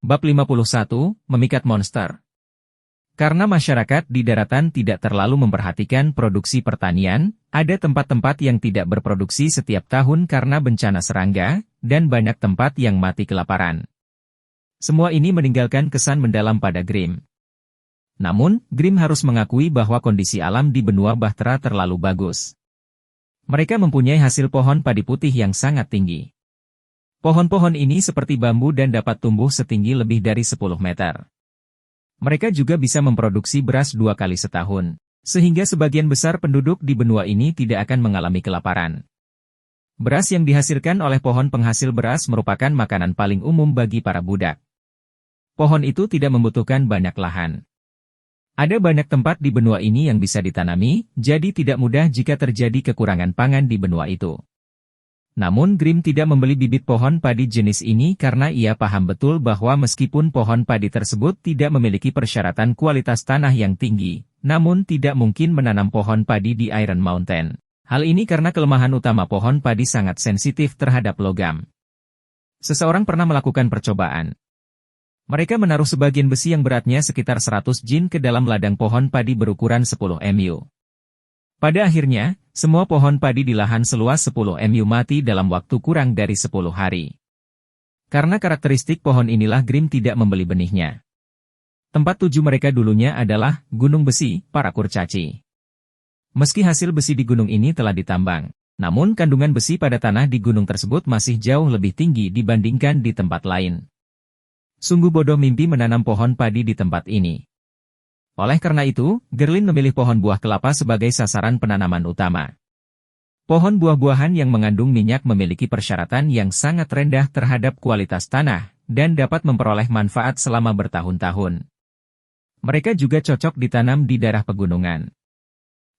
Bab 51, Memikat Monster. Karena masyarakat di daratan tidak terlalu memperhatikan produksi pertanian, ada tempat-tempat yang tidak berproduksi setiap tahun karena bencana serangga, dan banyak tempat yang mati kelaparan. Semua ini meninggalkan kesan mendalam pada Grimm. Namun, Grimm harus mengakui bahwa kondisi alam di benua Bahtera terlalu bagus. Mereka mempunyai hasil pohon padi putih yang sangat tinggi. Pohon-pohon ini seperti bambu dan dapat tumbuh setinggi lebih dari 10 meter. Mereka juga bisa memproduksi beras 2 kali setahun, sehingga sebagian besar penduduk di benua ini tidak akan mengalami kelaparan. Beras yang dihasilkan oleh pohon penghasil beras merupakan makanan paling umum bagi para budak. Pohon itu tidak membutuhkan banyak lahan. Ada banyak tempat di benua ini yang bisa ditanami, jadi tidak mudah jika terjadi kekurangan pangan di benua itu. Namun Grimm tidak membeli bibit pohon padi jenis ini karena ia paham betul bahwa meskipun pohon padi tersebut tidak memiliki persyaratan kualitas tanah yang tinggi, namun tidak mungkin menanam pohon padi di Iron Mountain. Hal ini karena kelemahan utama pohon padi sangat sensitif terhadap logam. Seseorang pernah melakukan percobaan. Mereka menaruh sebagian besi yang beratnya sekitar 100 jin ke dalam ladang pohon padi berukuran 10 mu. Pada akhirnya, semua pohon padi di lahan seluas 10 mu mati dalam waktu kurang dari 10 hari. Karena karakteristik pohon inilah Grimm tidak membeli benihnya. Tempat tuju mereka dulunya adalah Gunung Besi, para kurcaci. Meski hasil besi di gunung ini telah ditambang, namun kandungan besi pada tanah di gunung tersebut masih jauh lebih tinggi dibandingkan di tempat lain. Sungguh bodoh mimpi menanam pohon padi di tempat ini. Oleh karena itu, Gerlin memilih pohon buah kelapa sebagai sasaran penanaman utama. Pohon buah-buahan yang mengandung minyak memiliki persyaratan yang sangat rendah terhadap kualitas tanah, dan dapat memperoleh manfaat selama bertahun-tahun. Mereka juga cocok ditanam di daerah pegunungan.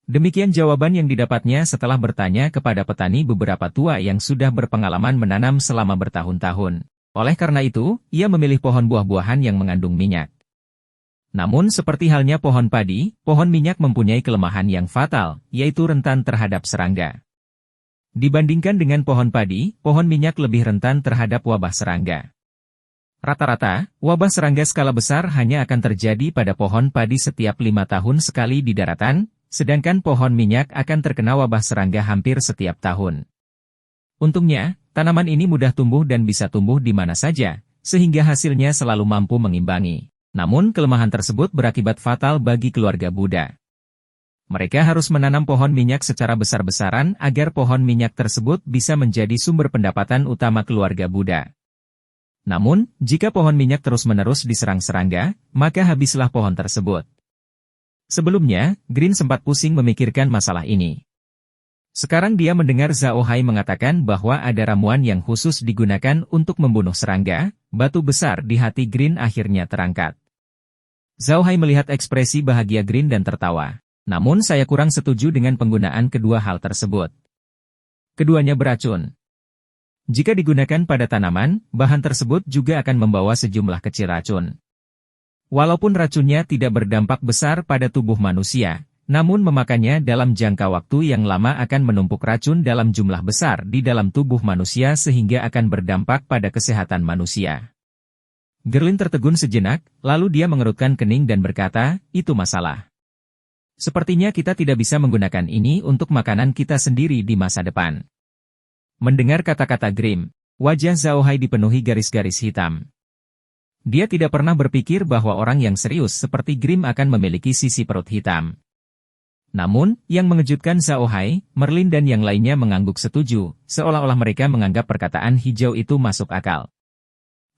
Demikian jawaban yang didapatnya setelah bertanya kepada petani beberapa tua yang sudah berpengalaman menanam selama bertahun-tahun. Oleh karena itu, ia memilih pohon buah-buahan yang mengandung minyak. Namun seperti halnya pohon padi, pohon minyak mempunyai kelemahan yang fatal, yaitu rentan terhadap serangga. Dibandingkan dengan pohon padi, pohon minyak lebih rentan terhadap wabah serangga. Rata-rata, wabah serangga skala besar hanya akan terjadi pada pohon padi setiap 5 tahun sekali di daratan, sedangkan pohon minyak akan terkena wabah serangga hampir setiap tahun. Untungnya, tanaman ini mudah tumbuh dan bisa tumbuh di mana saja, sehingga hasilnya selalu mampu mengimbangi. Namun kelemahan tersebut berakibat fatal bagi keluarga Buddha. Mereka harus menanam pohon minyak secara besar-besaran agar pohon minyak tersebut bisa menjadi sumber pendapatan utama keluarga Buddha. Namun, jika pohon minyak terus-menerus diserang serangga, maka habislah pohon tersebut. Sebelumnya, Grimm sempat pusing memikirkan masalah ini. Sekarang dia mendengar Zhao Hai mengatakan bahwa ada ramuan yang khusus digunakan untuk membunuh serangga. Batu besar di hati Grimm akhirnya terangkat. Zhao Hai melihat ekspresi bahagia Grimm dan tertawa. Namun saya kurang setuju dengan penggunaan kedua hal tersebut. Keduanya beracun. Jika digunakan pada tanaman, bahan tersebut juga akan membawa sejumlah kecil racun. Walaupun racunnya tidak berdampak besar pada tubuh manusia, namun memakannya dalam jangka waktu yang lama akan menumpuk racun dalam jumlah besar di dalam tubuh manusia sehingga akan berdampak pada kesehatan manusia. Gerlin tertegun sejenak, lalu dia mengerutkan kening dan berkata, itu masalah. Sepertinya kita tidak bisa menggunakan ini untuk makanan kita sendiri di masa depan. Mendengar kata-kata Grimm, wajah Zhao Hai dipenuhi garis-garis hitam. Dia tidak pernah berpikir bahwa orang yang serius seperti Grimm akan memiliki sisi perut hitam. Namun, yang mengejutkan Zhao Hai, Merlin dan yang lainnya mengangguk setuju, seolah-olah mereka menganggap perkataan hijau itu masuk akal.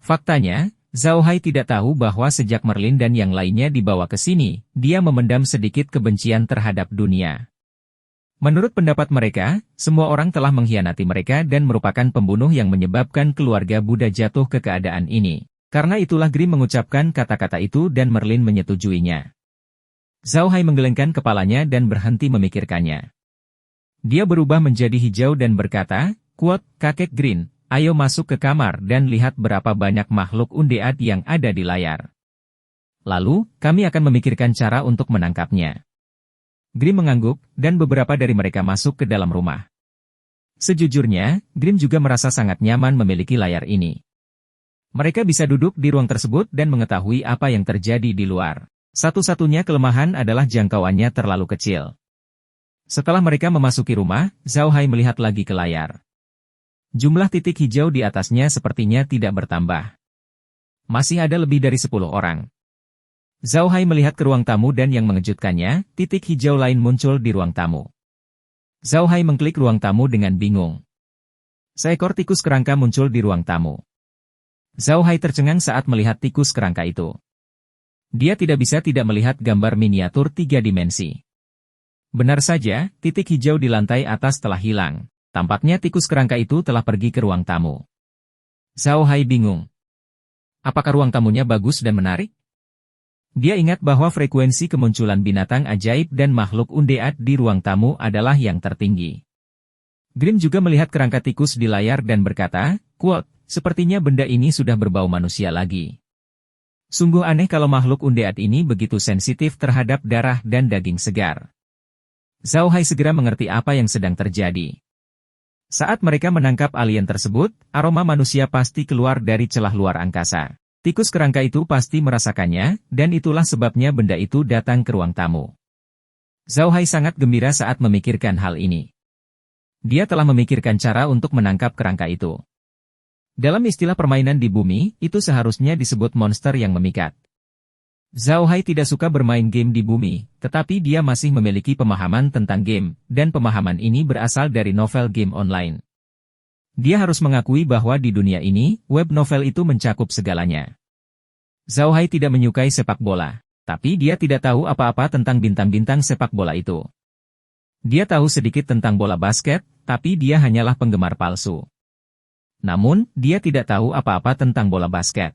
Faktanya, Zhao Hai tidak tahu bahwa sejak Merlin dan yang lainnya dibawa ke sini, dia memendam sedikit kebencian terhadap dunia. Menurut pendapat mereka, semua orang telah mengkhianati mereka dan merupakan pembunuh yang menyebabkan keluarga Buddha jatuh ke keadaan ini. Karena itulah Grimm mengucapkan kata-kata itu dan Merlin menyetujuinya. Zhao Hai menggelengkan kepalanya dan berhenti memikirkannya. Dia berubah menjadi hijau dan berkata, "Kuat, kakek Grimm. Ayo masuk ke kamar dan lihat berapa banyak makhluk undead yang ada di layar. Lalu, kami akan memikirkan cara untuk menangkapnya." Grimm mengangguk, dan beberapa dari mereka masuk ke dalam rumah. Sejujurnya, Grimm juga merasa sangat nyaman memiliki layar ini. Mereka bisa duduk di ruang tersebut dan mengetahui apa yang terjadi di luar. Satu-satunya kelemahan adalah jangkauannya terlalu kecil. Setelah mereka memasuki rumah, Zhao Hai melihat lagi ke layar. Jumlah titik hijau di atasnya sepertinya tidak bertambah. Masih ada lebih dari 10 orang. Zhao Hai melihat ke ruang tamu dan yang mengejutkannya, titik hijau lain muncul di ruang tamu. Zhao Hai mengklik ruang tamu dengan bingung. Seekor tikus kerangka muncul di ruang tamu. Zhao Hai tercengang saat melihat tikus kerangka itu. Dia tidak bisa tidak melihat gambar miniatur 3 dimensi. Benar saja, titik hijau di lantai atas telah hilang. Tampaknya tikus kerangka itu telah pergi ke ruang tamu. Zhao Hai bingung. Apakah ruang tamunya bagus dan menarik? Dia ingat bahwa frekuensi kemunculan binatang ajaib dan makhluk undead di ruang tamu adalah yang tertinggi. Grimm juga melihat kerangka tikus di layar dan berkata, "Quote, sepertinya benda ini sudah berbau manusia lagi. Sungguh aneh kalau makhluk undead ini begitu sensitif terhadap darah dan daging segar." Zhao Hai segera mengerti apa yang sedang terjadi. Saat mereka menangkap alien tersebut, aroma manusia pasti keluar dari celah luar angkasa. Tikus kerangka itu pasti merasakannya, dan itulah sebabnya benda itu datang ke ruang tamu. Zhao Hai sangat gembira saat memikirkan hal ini. Dia telah memikirkan cara untuk menangkap kerangka itu. Dalam istilah permainan di bumi, itu seharusnya disebut monster yang memikat. Zhao Hai tidak suka bermain game di bumi, tetapi dia masih memiliki pemahaman tentang game, dan pemahaman ini berasal dari novel game online. Dia harus mengakui bahwa di dunia ini, web novel itu mencakup segalanya. Zhao Hai tidak menyukai sepak bola, tapi dia tidak tahu apa-apa tentang bintang-bintang sepak bola itu. Dia tahu sedikit tentang bola basket, tapi dia hanyalah penggemar palsu. Namun, dia tidak tahu apa-apa tentang bola basket.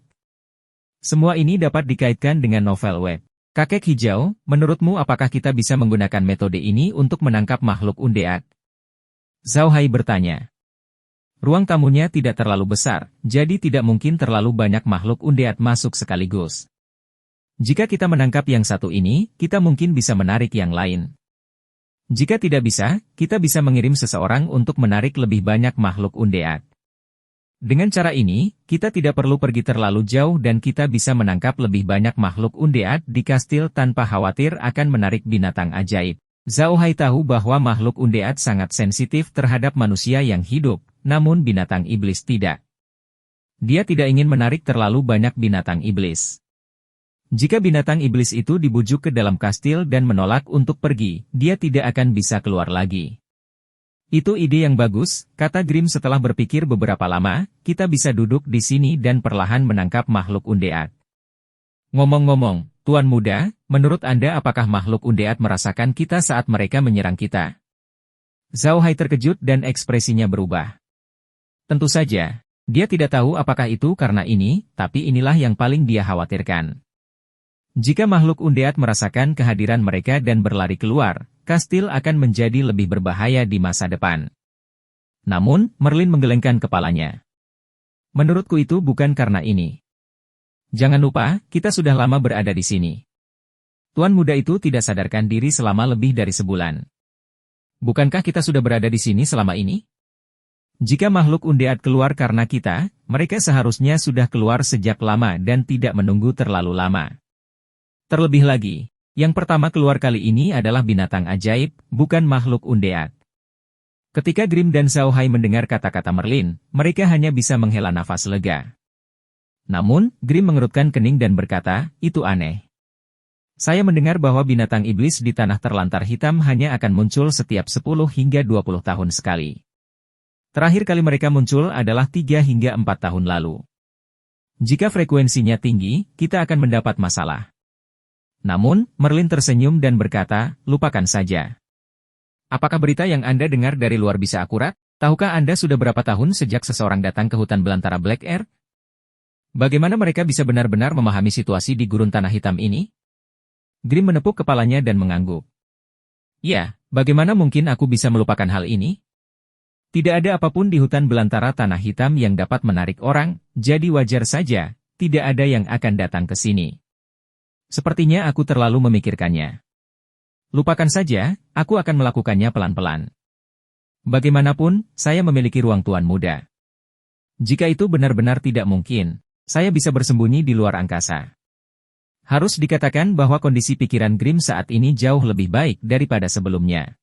Semua ini dapat dikaitkan dengan novel web. Kakek hijau, menurutmu apakah kita bisa menggunakan metode ini untuk menangkap makhluk undead? Zhao Hai bertanya. Ruang tamunya tidak terlalu besar, jadi tidak mungkin terlalu banyak makhluk undead masuk sekaligus. Jika kita menangkap yang satu ini, kita mungkin bisa menarik yang lain. Jika tidak bisa, kita bisa mengirim seseorang untuk menarik lebih banyak makhluk undead. Dengan cara ini, kita tidak perlu pergi terlalu jauh dan kita bisa menangkap lebih banyak makhluk undead di kastil tanpa khawatir akan menarik binatang ajaib. Zhao Hai tahu bahwa makhluk undead sangat sensitif terhadap manusia yang hidup, namun binatang iblis tidak. Dia tidak ingin menarik terlalu banyak binatang iblis. Jika binatang iblis itu dibujuk ke dalam kastil dan menolak untuk pergi, dia tidak akan bisa keluar lagi. Itu ide yang bagus, kata Grimm setelah berpikir beberapa lama, kita bisa duduk di sini dan perlahan menangkap makhluk undead. Ngomong-ngomong, Tuan Muda, menurut Anda apakah makhluk undead merasakan kita saat mereka menyerang kita? Zhao Hai terkejut dan ekspresinya berubah. Tentu saja, dia tidak tahu apakah itu karena ini, tapi inilah yang paling dia khawatirkan. Jika makhluk undead merasakan kehadiran mereka dan berlari keluar, kastil akan menjadi lebih berbahaya di masa depan. Namun, Merlin menggelengkan kepalanya. Menurutku itu bukan karena ini. Jangan lupa, kita sudah lama berada di sini. Tuan muda itu tidak sadarkan diri selama lebih dari sebulan. Bukankah kita sudah berada di sini selama ini? Jika makhluk undead keluar karena kita, mereka seharusnya sudah keluar sejak lama dan tidak menunggu terlalu lama. Terlebih lagi, yang pertama keluar kali ini adalah binatang ajaib, bukan makhluk undead. Ketika Grimm dan Zhao Hai mendengar kata-kata Merlin, mereka hanya bisa menghela nafas lega. Namun, Grimm mengerutkan kening dan berkata, itu aneh. Saya mendengar bahwa binatang iblis di tanah terlantar hitam hanya akan muncul setiap 10 hingga 20 tahun sekali. Terakhir kali mereka muncul adalah 3 hingga 4 tahun lalu. Jika frekuensinya tinggi, kita akan mendapat masalah. Namun, Merlin tersenyum dan berkata, lupakan saja. Apakah berita yang Anda dengar dari luar bisa akurat? Tahukah Anda sudah berapa tahun sejak seseorang datang ke hutan belantara Black Air? Bagaimana mereka bisa benar-benar memahami situasi di gurun tanah hitam ini? Grimm menepuk kepalanya dan mengangguk. Ya, bagaimana mungkin aku bisa melupakan hal ini? Tidak ada apapun di hutan belantara tanah hitam yang dapat menarik orang, jadi wajar saja, tidak ada yang akan datang ke sini. Sepertinya aku terlalu memikirkannya. Lupakan saja, aku akan melakukannya pelan-pelan. Bagaimanapun, saya memiliki ruang tuan muda. Jika itu benar-benar tidak mungkin, Saya bisa bersembunyi di luar angkasa. Harus dikatakan bahwa kondisi pikiran Grimm saat ini jauh lebih baik daripada sebelumnya.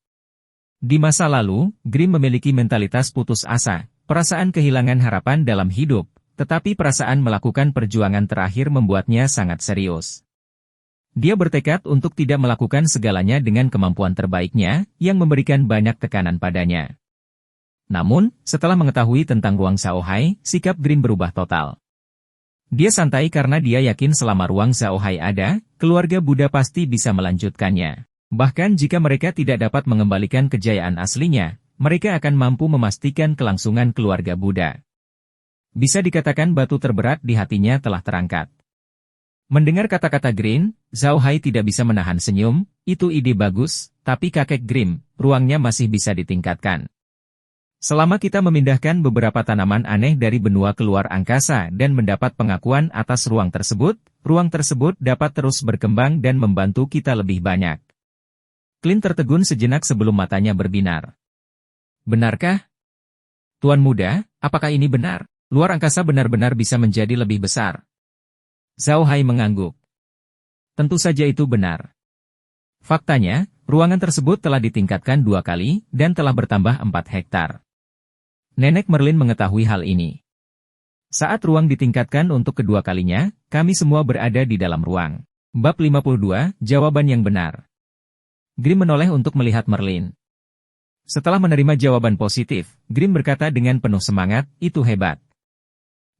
Di masa lalu, Grimm memiliki mentalitas putus asa, perasaan kehilangan harapan dalam hidup, tetapi perasaan melakukan perjuangan terakhir membuatnya sangat serius. Dia bertekad untuk tidak melakukan segalanya dengan kemampuan terbaiknya, yang memberikan banyak tekanan padanya. Namun, setelah mengetahui tentang ruang Shaohai, sikap Grimm berubah total. Dia santai karena dia yakin selama ruang Shaohai ada, keluarga Buddha pasti bisa melanjutkannya. Bahkan jika mereka tidak dapat mengembalikan kejayaan aslinya, mereka akan mampu memastikan kelangsungan keluarga Buddha. Bisa dikatakan batu terberat di hatinya telah terangkat. Mendengar kata-kata Grimm, Shaohai tidak bisa menahan senyum, itu ide bagus, tapi kakek Grimm, ruangnya masih bisa ditingkatkan. Selama kita memindahkan beberapa tanaman aneh dari benua keluar angkasa dan mendapat pengakuan atas ruang tersebut dapat terus berkembang dan membantu kita lebih banyak. Clint tertegun sejenak sebelum matanya berbinar. Benarkah? Tuan Muda, apakah ini benar? Luar angkasa benar-benar bisa menjadi lebih besar. Shaohai mengangguk. Tentu saja itu benar. Faktanya, ruangan tersebut telah ditingkatkan 2 kali dan telah bertambah 4 hektar. Nenek Merlin mengetahui hal ini. Saat ruang ditingkatkan untuk kedua kalinya, kami semua berada di dalam ruang. Bab 52, jawaban yang benar. Grimm menoleh untuk melihat Merlin. Setelah menerima jawaban positif, Grimm berkata dengan penuh semangat, itu hebat.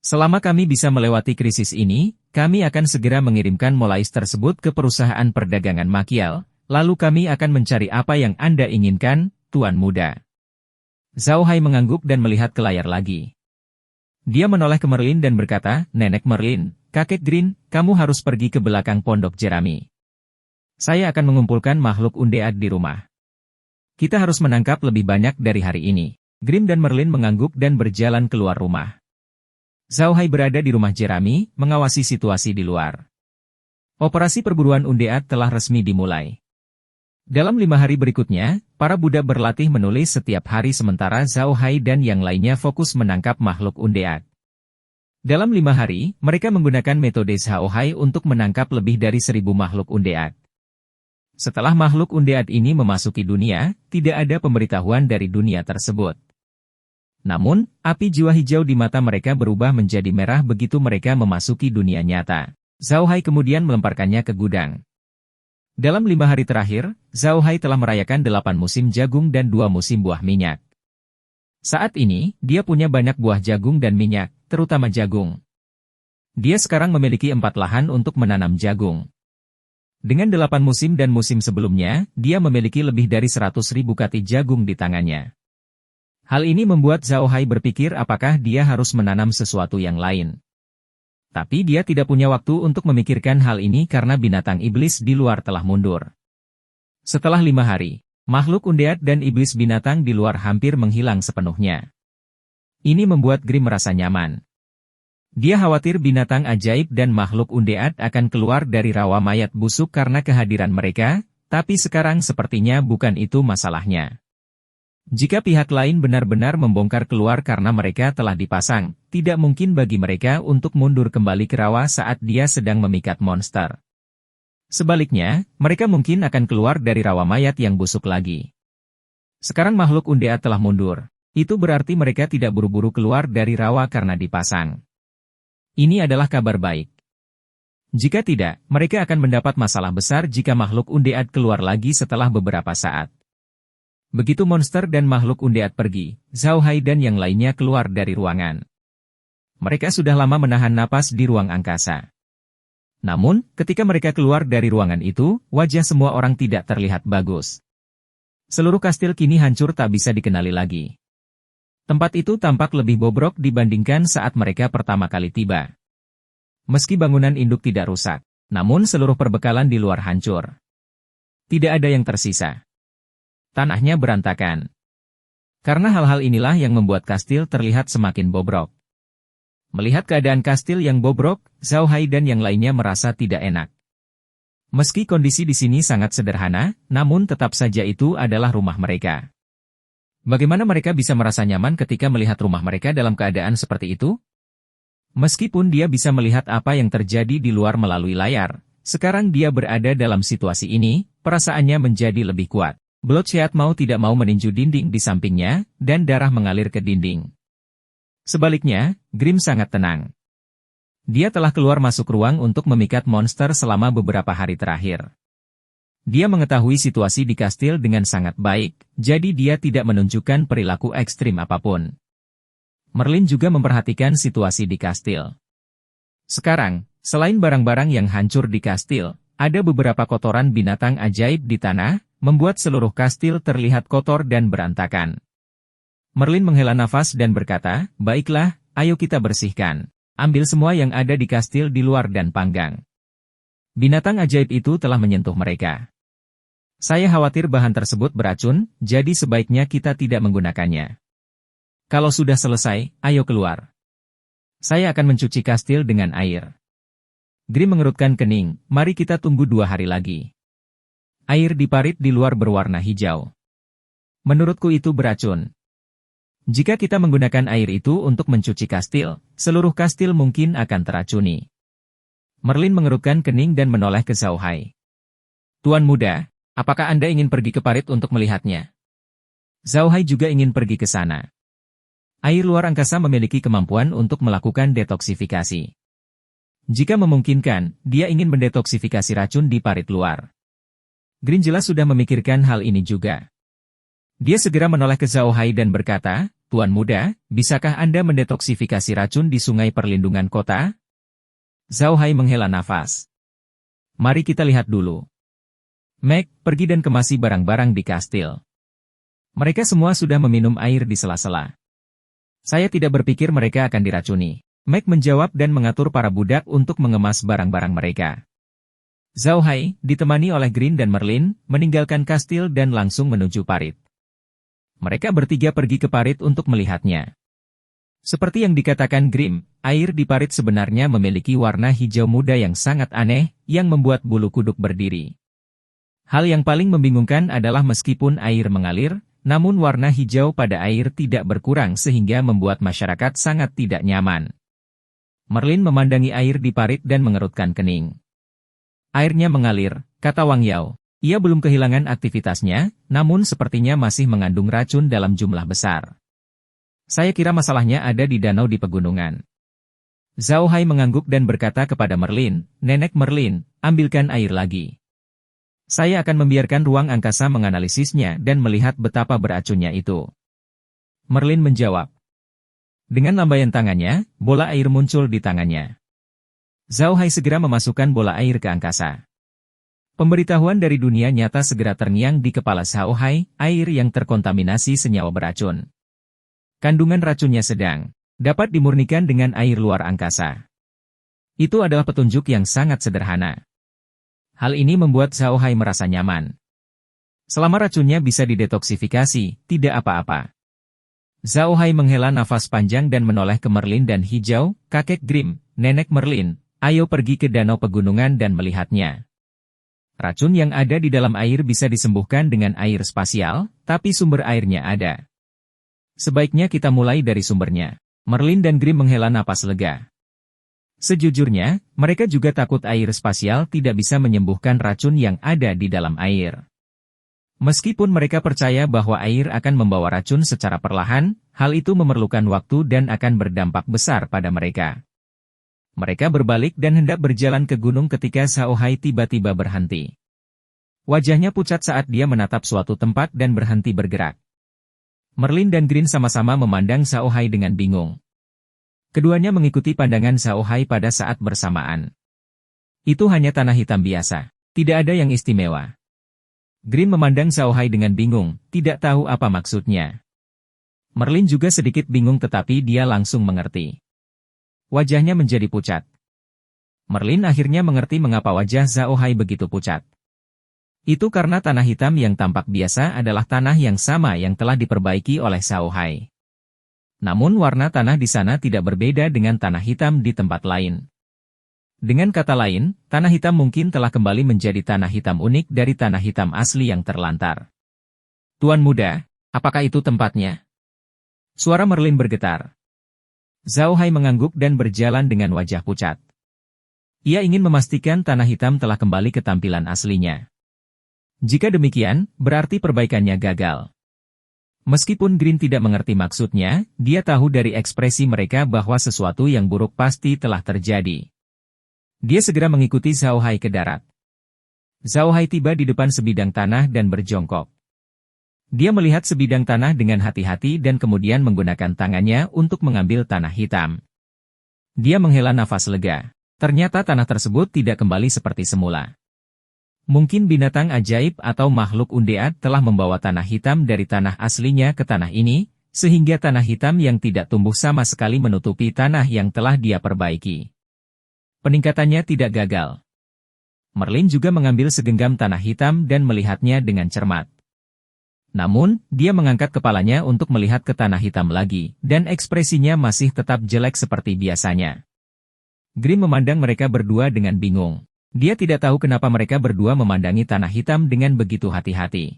Selama kami bisa melewati krisis ini, kami akan segera mengirimkan molais tersebut ke perusahaan perdagangan makial, lalu kami akan mencari apa yang Anda inginkan, Tuan Muda. Shaohai mengangguk dan melihat ke layar lagi. Dia menoleh ke Merlin dan berkata, Nenek Merlin, kakek Grimm, kamu harus pergi ke belakang pondok jerami. Saya akan mengumpulkan makhluk undead di rumah. Kita harus menangkap lebih banyak dari hari ini. Grimm dan Merlin mengangguk dan berjalan keluar rumah. Shaohai berada di rumah jerami, mengawasi situasi di luar. Operasi perburuan undead telah resmi dimulai. Dalam 5 hari berikutnya, para Buddha berlatih menulis setiap hari sementara Shaohai dan yang lainnya fokus menangkap makhluk undead. Dalam 5 hari, mereka menggunakan metode Shaohai untuk menangkap lebih dari 1000 makhluk undead. Setelah makhluk undead ini memasuki dunia, tidak ada pemberitahuan dari dunia tersebut. Namun, api jiwa hijau di mata mereka berubah menjadi merah begitu mereka memasuki dunia nyata. Shaohai kemudian melemparkannya ke gudang. Dalam 5 hari terakhir, Shaohai telah merayakan 8 musim jagung dan 2 musim buah minyak. Saat ini, dia punya banyak buah jagung dan minyak, terutama jagung. Dia sekarang memiliki 4 lahan untuk menanam jagung. Dengan 8 musim dan musim sebelumnya, dia memiliki lebih dari 100.000 kati jagung di tangannya. Hal ini membuat Shaohai berpikir apakah dia harus menanam sesuatu yang lain. Tapi dia tidak punya waktu untuk memikirkan hal ini karena binatang iblis di luar telah mundur. Setelah 5 hari, makhluk undead dan iblis binatang di luar hampir menghilang sepenuhnya. Ini membuat Grimm merasa nyaman. Dia khawatir binatang ajaib dan makhluk undead akan keluar dari rawa mayat busuk karena kehadiran mereka, tapi sekarang sepertinya bukan itu masalahnya. Jika pihak lain benar-benar membongkar keluar karena mereka telah dipasang, tidak mungkin bagi mereka untuk mundur kembali ke rawa saat dia sedang memikat monster. Sebaliknya, mereka mungkin akan keluar dari rawa mayat yang busuk lagi. Sekarang makhluk undead telah mundur. Itu berarti mereka tidak buru-buru keluar dari rawa karena dipasang. Ini adalah kabar baik. Jika tidak, mereka akan mendapat masalah besar jika makhluk undead keluar lagi setelah beberapa saat. Begitu monster dan makhluk undead pergi, Shaohai dan yang lainnya keluar dari ruangan. Mereka sudah lama menahan napas di ruang angkasa. Namun, ketika mereka keluar dari ruangan itu, wajah semua orang tidak terlihat bagus. Seluruh kastil kini hancur tak bisa dikenali lagi. Tempat itu tampak lebih bobrok dibandingkan saat mereka pertama kali tiba. Meski bangunan induk tidak rusak, namun seluruh perbekalan di luar hancur. Tidak ada yang tersisa. Tanahnya berantakan. Karena hal-hal inilah yang membuat kastil terlihat semakin bobrok. Melihat keadaan kastil yang bobrok, Shaohai dan yang lainnya merasa tidak enak. Meski kondisi di sini sangat sederhana, namun tetap saja itu adalah rumah mereka. Bagaimana mereka bisa merasa nyaman ketika melihat rumah mereka dalam keadaan seperti itu? Meskipun dia bisa melihat apa yang terjadi di luar melalui layar, sekarang dia berada dalam situasi ini, perasaannya menjadi lebih kuat. Bloodshed mau tidak mau meninju dinding di sampingnya, dan darah mengalir ke dinding. Sebaliknya, Grim sangat tenang. Dia telah keluar masuk ruang untuk memikat monster selama beberapa hari terakhir. Dia mengetahui situasi di kastil dengan sangat baik, jadi dia tidak menunjukkan perilaku ekstrim apapun. Merlin juga memperhatikan situasi di kastil. Sekarang, selain barang-barang yang hancur di kastil, ada beberapa kotoran binatang ajaib di tanah, membuat seluruh kastil terlihat kotor dan berantakan. Merlin menghela nafas dan berkata, "Baiklah, ayo kita bersihkan. Ambil semua yang ada di kastil di luar dan panggang." Binatang ajaib itu telah menyentuh mereka. Saya khawatir bahan tersebut beracun, jadi sebaiknya kita tidak menggunakannya. Kalau sudah selesai, ayo keluar. Saya akan mencuci kastil dengan air. Grim mengerutkan kening, mari kita tunggu 2 hari lagi. Air di parit di luar berwarna hijau. Menurutku itu beracun. Jika kita menggunakan air itu untuk mencuci kastil, seluruh kastil mungkin akan teracuni. Merlin mengerutkan kening dan menoleh ke Zhao Hai. "Tuan muda, apakah Anda ingin pergi ke parit untuk melihatnya?" Zhao Hai juga ingin pergi ke sana. Air luar angkasa memiliki kemampuan untuk melakukan detoksifikasi. Jika memungkinkan, dia ingin mendetoksifikasi racun di parit luar. Green jelas sudah memikirkan hal ini juga. Dia segera menoleh ke Zhao Hai dan berkata, "Tuan muda, bisakah Anda mendetoksifikasi racun di sungai perlindungan kota?" Zhao Hai menghela nafas. "Mari kita lihat dulu." Meg, pergi dan kemasi barang-barang di kastil. Mereka semua sudah meminum air di sela-sela. Saya tidak berpikir mereka akan diracuni. Meg menjawab dan mengatur para budak untuk mengemas barang-barang mereka. Zhao Hai, ditemani oleh Green dan Merlin, meninggalkan kastil dan langsung menuju parit. Mereka bertiga pergi ke parit untuk melihatnya. Seperti yang dikatakan Grim, air di parit sebenarnya memiliki warna hijau muda yang sangat aneh, yang membuat bulu kuduk berdiri. Hal yang paling membingungkan adalah meskipun air mengalir, namun warna hijau pada air tidak berkurang sehingga membuat masyarakat sangat tidak nyaman. Merlin memandangi air di parit dan mengerutkan kening. "Airnya mengalir," kata Wang Yao. "Ia belum kehilangan aktivitasnya, namun sepertinya masih mengandung racun dalam jumlah besar. Saya kira masalahnya ada di danau di pegunungan." Zhao Hai mengangguk dan berkata kepada Merlin, "Nenek Merlin, ambilkan air lagi. Saya akan membiarkan ruang angkasa menganalisisnya dan melihat betapa beracunnya itu." Merlin menjawab. Dengan lambaian tangannya, bola air muncul di tangannya. Zhao Hai segera memasukkan bola air ke angkasa. Pemberitahuan dari dunia nyata segera terngiang di kepala Zhao Hai, air yang terkontaminasi senyawa beracun. Kandungan racunnya sedang dapat dimurnikan dengan air luar angkasa. Itu adalah petunjuk yang sangat sederhana. Hal ini membuat Zhao Hai merasa nyaman. Selama racunnya bisa didetoksifikasi, tidak apa-apa. Zhao Hai menghela nafas panjang dan menoleh ke Merlin dan Hijau, "Kakek Grim, Nenek Merlin, ayo pergi ke danau pegunungan dan melihatnya. Racun yang ada di dalam air bisa disembuhkan dengan air spasial, tapi sumber airnya ada. Sebaiknya kita mulai dari sumbernya." Merlin dan Grim menghela napas lega. Sejujurnya, mereka juga takut air spasial tidak bisa menyembuhkan racun yang ada di dalam air. Meskipun mereka percaya bahwa air akan membawa racun secara perlahan, hal itu memerlukan waktu dan akan berdampak besar pada mereka. Mereka berbalik dan hendak berjalan ke gunung ketika Zhao Hai tiba-tiba berhenti. Wajahnya pucat saat dia menatap suatu tempat dan berhenti bergerak. Merlin dan Green sama-sama memandang Zhao Hai dengan bingung. Keduanya mengikuti pandangan Zhao Hai pada saat bersamaan. Itu hanya tanah hitam biasa. Tidak ada yang istimewa. Green memandang Zhao Hai dengan bingung, tidak tahu apa maksudnya. Merlin juga sedikit bingung tetapi dia langsung mengerti. Wajahnya menjadi pucat. Merlin akhirnya mengerti mengapa wajah Zhao Hai begitu pucat. Itu karena tanah hitam yang tampak biasa adalah tanah yang sama yang telah diperbaiki oleh Zhao Hai. Namun warna tanah di sana tidak berbeda dengan tanah hitam di tempat lain. Dengan kata lain, tanah hitam mungkin telah kembali menjadi tanah hitam unik dari tanah hitam asli yang terlantar. "Tuan muda, apakah itu tempatnya?" Suara Merlin bergetar. Zhao Hai mengangguk dan berjalan dengan wajah pucat. Ia ingin memastikan tanah hitam telah kembali ke tampilan aslinya. Jika demikian, berarti perbaikannya gagal. Meskipun Green tidak mengerti maksudnya, dia tahu dari ekspresi mereka bahwa sesuatu yang buruk pasti telah terjadi. Dia segera mengikuti Zhao Hai ke darat. Zhao Hai tiba di depan sebidang tanah dan berjongkok. Dia melihat sebidang tanah dengan hati-hati dan kemudian menggunakan tangannya untuk mengambil tanah hitam. Dia menghela nafas lega. Ternyata tanah tersebut tidak kembali seperti semula. Mungkin binatang ajaib atau makhluk undead telah membawa tanah hitam dari tanah aslinya ke tanah ini, sehingga tanah hitam yang tidak tumbuh sama sekali menutupi tanah yang telah dia perbaiki. Peningkatannya tidak gagal. Merlin juga mengambil segenggam tanah hitam dan melihatnya dengan cermat. Namun, dia mengangkat kepalanya untuk melihat ke tanah hitam lagi, dan ekspresinya masih tetap jelek seperti biasanya. Grimm memandang mereka berdua dengan bingung. Dia tidak tahu kenapa mereka berdua memandangi tanah hitam dengan begitu hati-hati.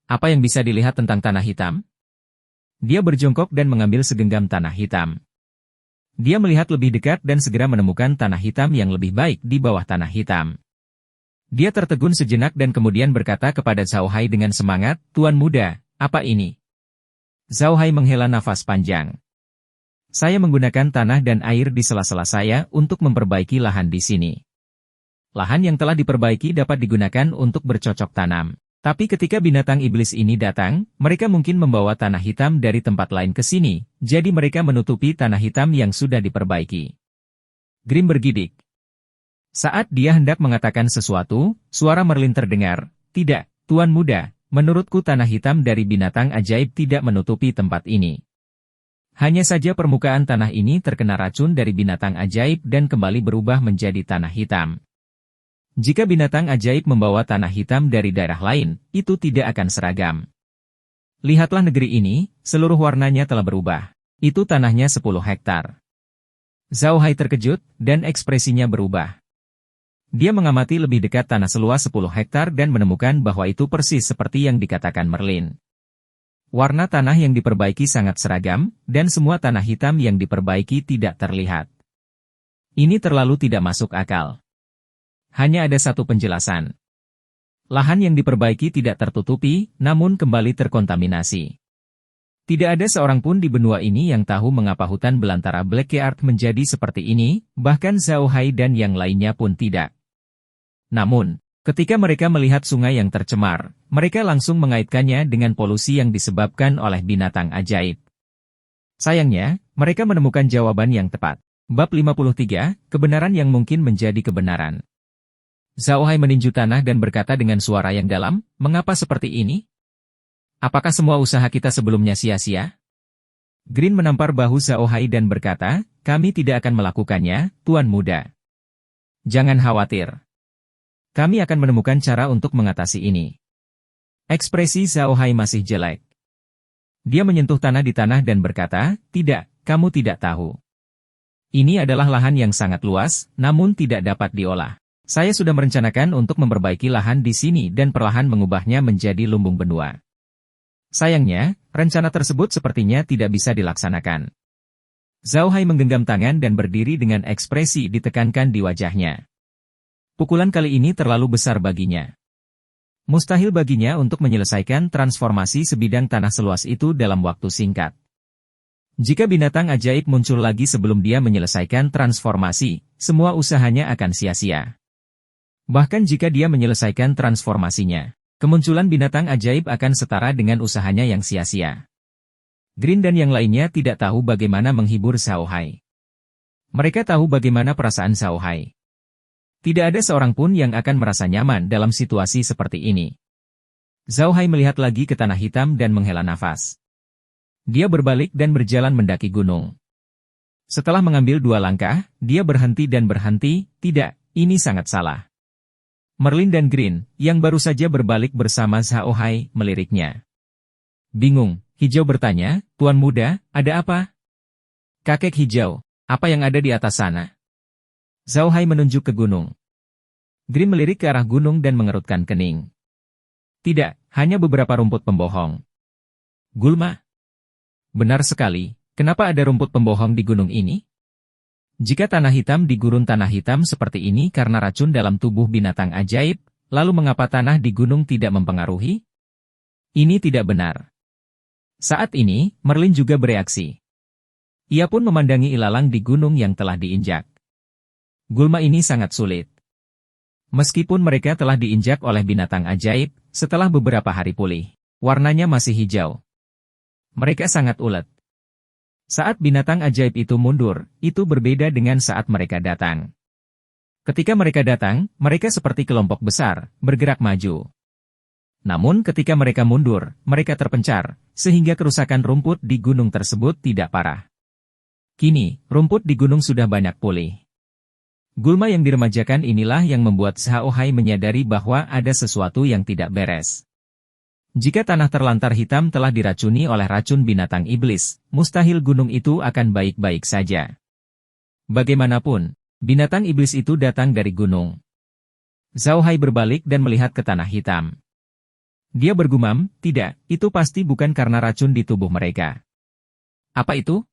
Apa yang bisa dilihat tentang tanah hitam? Dia berjongkok dan mengambil segenggam tanah hitam. Dia melihat lebih dekat dan segera menemukan tanah hitam yang lebih baik di bawah tanah hitam. Dia tertegun sejenak dan kemudian berkata kepada Zhao Hai dengan semangat, "Tuan muda, apa ini?" Zhao Hai menghela nafas panjang. "Saya menggunakan tanah dan air di sela-sela saya untuk memperbaiki lahan di sini. Lahan yang telah diperbaiki dapat digunakan untuk bercocok tanam. Tapi ketika binatang iblis ini datang, mereka mungkin membawa tanah hitam dari tempat lain ke sini, jadi mereka menutupi tanah hitam yang sudah diperbaiki." Grimm bergidik. Saat dia hendak mengatakan sesuatu, suara Merlin terdengar, "Tidak, Tuan Muda, menurutku tanah hitam dari binatang ajaib tidak menutupi tempat ini. Hanya saja permukaan tanah ini terkena racun dari binatang ajaib dan kembali berubah menjadi tanah hitam. Jika binatang ajaib membawa tanah hitam dari daerah lain, itu tidak akan seragam. Lihatlah negeri ini, seluruh warnanya telah berubah. Itu tanahnya 10 hektar. Zhao Hai terkejut, dan ekspresinya berubah. Dia mengamati lebih dekat tanah seluas 10 hektar dan menemukan bahwa itu persis seperti yang dikatakan Merlin. Warna tanah yang diperbaiki sangat seragam, dan semua tanah hitam yang diperbaiki tidak terlihat. Ini terlalu tidak masuk akal. Hanya ada satu penjelasan. Lahan yang diperbaiki tidak tertutupi, namun kembali terkontaminasi. Tidak ada seorang pun di benua ini yang tahu mengapa hutan belantara Blackheart menjadi seperti ini, bahkan Zhao Hai dan yang lainnya pun tidak. Namun, ketika mereka melihat sungai yang tercemar, mereka langsung mengaitkannya dengan polusi yang disebabkan oleh binatang ajaib. Sayangnya, mereka menemukan jawaban yang tepat. Bab 53, kebenaran yang mungkin menjadi kebenaran. Zhao Hai meninju tanah dan berkata dengan suara yang dalam, "Mengapa seperti ini? Apakah semua usaha kita sebelumnya sia-sia?" Green menampar bahu Zhao Hai dan berkata, "Kami tidak akan melakukannya, Tuan Muda. Jangan khawatir. Kami akan menemukan cara untuk mengatasi ini." Ekspresi Zhao Hai masih jelek. Dia menyentuh tanah di tanah dan berkata, "Tidak, kamu tidak tahu. Ini adalah lahan yang sangat luas, namun tidak dapat diolah. Saya sudah merencanakan untuk memperbaiki lahan di sini dan perlahan mengubahnya menjadi lumbung benua. Sayangnya, rencana tersebut sepertinya tidak bisa dilaksanakan." Zhao Hai menggenggam tangan dan berdiri dengan ekspresi ditekankan di wajahnya. Pukulan kali ini terlalu besar baginya. Mustahil baginya untuk menyelesaikan transformasi sebidang tanah seluas itu dalam waktu singkat. Jika binatang ajaib muncul lagi sebelum dia menyelesaikan transformasi, semua usahanya akan sia-sia. Bahkan jika dia menyelesaikan transformasinya, kemunculan binatang ajaib akan setara dengan usahanya yang sia-sia. Green dan yang lainnya tidak tahu bagaimana menghibur Zhao Hai. Mereka tahu bagaimana perasaan Zhao Hai. Tidak ada seorang pun yang akan merasa nyaman dalam situasi seperti ini. Zhao Hai melihat lagi ke tanah hitam dan menghela nafas. Dia berbalik dan berjalan mendaki gunung. Setelah mengambil 2 langkah, dia berhenti dan berhenti, "Tidak, ini sangat salah." Merlin dan Green, yang baru saja berbalik bersama Zhao Hai, meliriknya. Bingung, Hijau bertanya, "Tuan Muda, ada apa?" "Kakek Hijau, apa yang ada di atas sana?" Zhao Hai menunjuk ke gunung. Green melirik ke arah gunung dan mengerutkan kening. "Tidak, hanya beberapa rumput pembohong." "Gulma?" "Benar sekali, Kenapa ada rumput pembohong di gunung ini? Jika tanah hitam di gurun tanah hitam seperti ini karena racun dalam tubuh binatang ajaib, lalu mengapa tanah di gunung tidak mempengaruhi? Ini tidak benar. Saat ini, Merlin juga bereaksi. Ia pun memandangi ilalang di gunung yang telah diinjak. Gulma ini sangat sulit. Meskipun mereka telah diinjak oleh binatang ajaib, setelah beberapa hari pulih, warnanya masih hijau. Mereka sangat ulet. Saat binatang ajaib itu mundur, itu berbeda dengan saat mereka datang. Ketika mereka datang, mereka seperti kelompok besar, bergerak maju. Namun ketika mereka mundur, mereka terpencar, sehingga kerusakan rumput di gunung tersebut tidak parah. Kini, rumput di gunung sudah banyak pulih. Gulma yang diremajakan inilah yang membuat Xiaohai menyadari bahwa ada sesuatu yang tidak beres. Jika tanah terlantar hitam telah diracuni oleh racun binatang iblis, mustahil gunung itu akan baik-baik saja. Bagaimanapun, binatang iblis itu datang dari gunung. Xiaohai berbalik dan melihat ke tanah hitam. Dia bergumam, tidak, itu pasti bukan karena racun di tubuh mereka. Apa itu?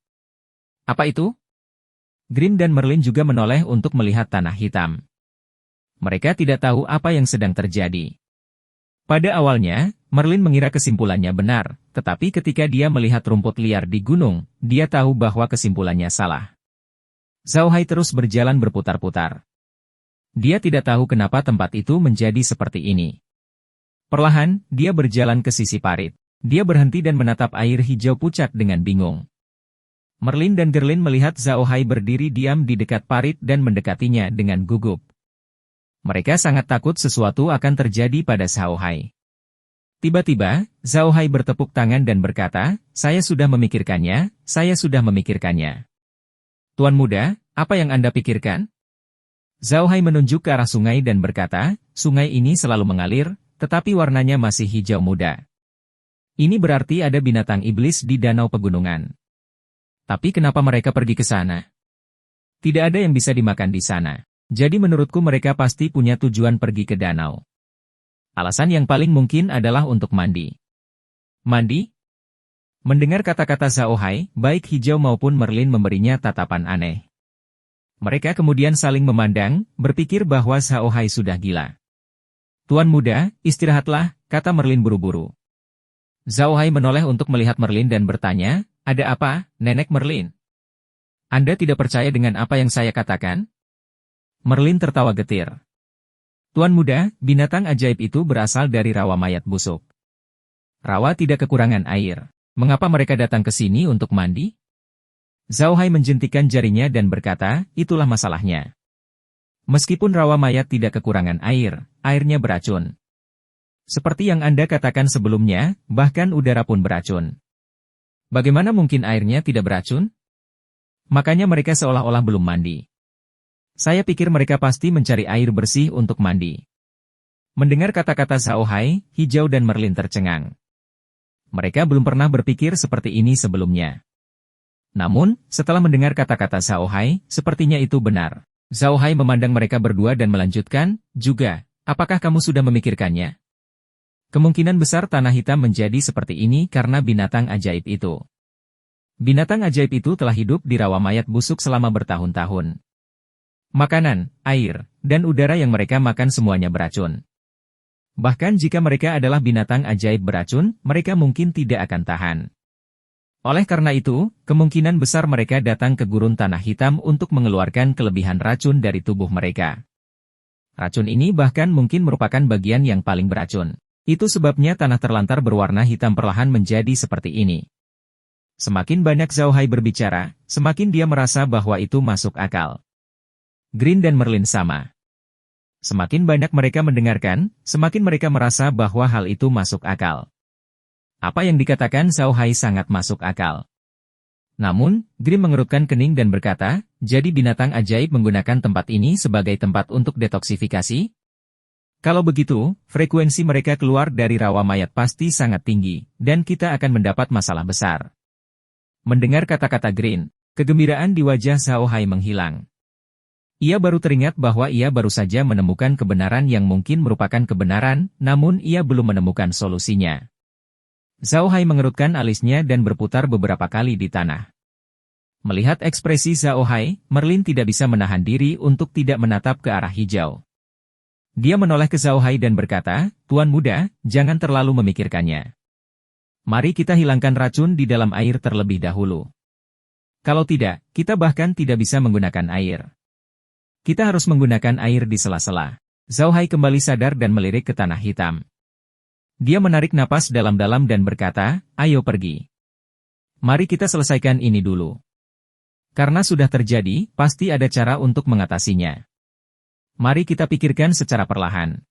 Apa itu? Green dan Merlin juga menoleh untuk melihat tanah hitam. Mereka tidak tahu apa yang sedang terjadi. Pada awalnya, Merlin mengira kesimpulannya benar, tetapi ketika dia melihat rumput liar di gunung, dia tahu bahwa kesimpulannya salah. Xiaohai terus berjalan berputar-putar. Dia tidak tahu kenapa tempat itu menjadi seperti ini. Perlahan, dia berjalan ke sisi parit. Dia berhenti dan menatap air hijau pucat dengan bingung. Merlin dan Gerlin melihat Xiaohai berdiri diam di dekat parit dan mendekatinya dengan gugup. Mereka sangat takut sesuatu akan terjadi pada Xiaohai. Tiba-tiba, Xiaohai bertepuk tangan dan berkata, saya sudah memikirkannya, saya sudah memikirkannya. Tuan muda, apa yang Anda pikirkan? Xiaohai menunjuk ke arah sungai dan berkata, sungai ini selalu mengalir, tetapi warnanya masih hijau muda. Ini berarti ada binatang iblis di danau pegunungan. Tapi kenapa mereka pergi ke sana? Tidak ada yang bisa dimakan di sana. Jadi menurutku mereka pasti punya tujuan pergi ke danau. Alasan yang paling mungkin adalah untuk mandi. Mandi? Mendengar kata-kata Xiaohai, baik hijau maupun Merlin memberinya tatapan aneh. Mereka kemudian saling memandang, berpikir bahwa Xiaohai sudah gila. Tuan muda, istirahatlah, kata Merlin buru-buru. Xiaohai menoleh untuk melihat Merlin dan bertanya, ada apa, Nenek Merlin? Anda tidak percaya dengan apa yang saya katakan? Merlin tertawa getir. Tuan muda, binatang ajaib itu berasal dari rawa mayat busuk. Rawa tidak kekurangan air. Mengapa mereka datang ke sini untuk mandi? Xiaohai menjentikan jarinya dan berkata, itulah masalahnya. Meskipun rawa mayat tidak kekurangan air, airnya beracun. Seperti yang Anda katakan sebelumnya, bahkan udara pun beracun. Bagaimana mungkin airnya tidak beracun? Makanya mereka seolah-olah belum mandi. Saya pikir mereka pasti mencari air bersih untuk mandi. Mendengar kata-kata Xiaohai, hijau dan Merlin tercengang. Mereka belum pernah berpikir seperti ini sebelumnya. Namun, setelah mendengar kata-kata Xiaohai, sepertinya itu benar. Xiaohai memandang mereka berdua dan melanjutkan, juga, apakah kamu sudah memikirkannya? Kemungkinan besar tanah hitam menjadi seperti ini karena binatang ajaib itu. Binatang ajaib itu telah hidup di rawa mayat busuk selama bertahun-tahun. Makanan, air, dan udara yang mereka makan semuanya beracun. Bahkan jika mereka adalah binatang ajaib beracun, mereka mungkin tidak akan tahan. Oleh karena itu, kemungkinan besar mereka datang ke gurun tanah hitam untuk mengeluarkan kelebihan racun dari tubuh mereka. Racun ini bahkan mungkin merupakan bagian yang paling beracun. Itu sebabnya tanah terlantar berwarna hitam perlahan menjadi seperti ini. Semakin banyak Xiaohai berbicara, semakin dia merasa bahwa itu masuk akal. Green dan Merlin sama. Semakin banyak mereka mendengarkan, semakin mereka merasa bahwa hal itu masuk akal. Apa yang dikatakan Xiaohai sangat masuk akal. Namun, Green mengerutkan kening dan berkata, jadi binatang ajaib menggunakan tempat ini sebagai tempat untuk detoksifikasi? Kalau begitu, frekuensi mereka keluar dari rawa mayat pasti sangat tinggi, dan kita akan mendapat masalah besar. Mendengar kata-kata Green, kegembiraan di wajah Xiaohai menghilang. Ia baru teringat bahwa ia baru saja menemukan kebenaran yang mungkin merupakan kebenaran, namun ia belum menemukan solusinya. Xiaohai mengerutkan alisnya dan berputar beberapa kali di tanah. Melihat ekspresi Zhao Hai, Merlin tidak bisa menahan diri untuk tidak menatap ke arah hijau. Dia menoleh ke Zhao Hai dan berkata, "Tuan muda, jangan terlalu memikirkannya. Mari kita hilangkan racun di dalam air terlebih dahulu. Kalau tidak, kita bahkan tidak bisa menggunakan air. Kita harus menggunakan air di sela-sela." Zhao Hai kembali sadar dan melirik ke tanah hitam. Dia menarik napas dalam-dalam dan berkata, "Ayo pergi. Mari kita selesaikan ini dulu. Karena sudah terjadi, pasti ada cara untuk mengatasinya. Mari kita pikirkan secara perlahan."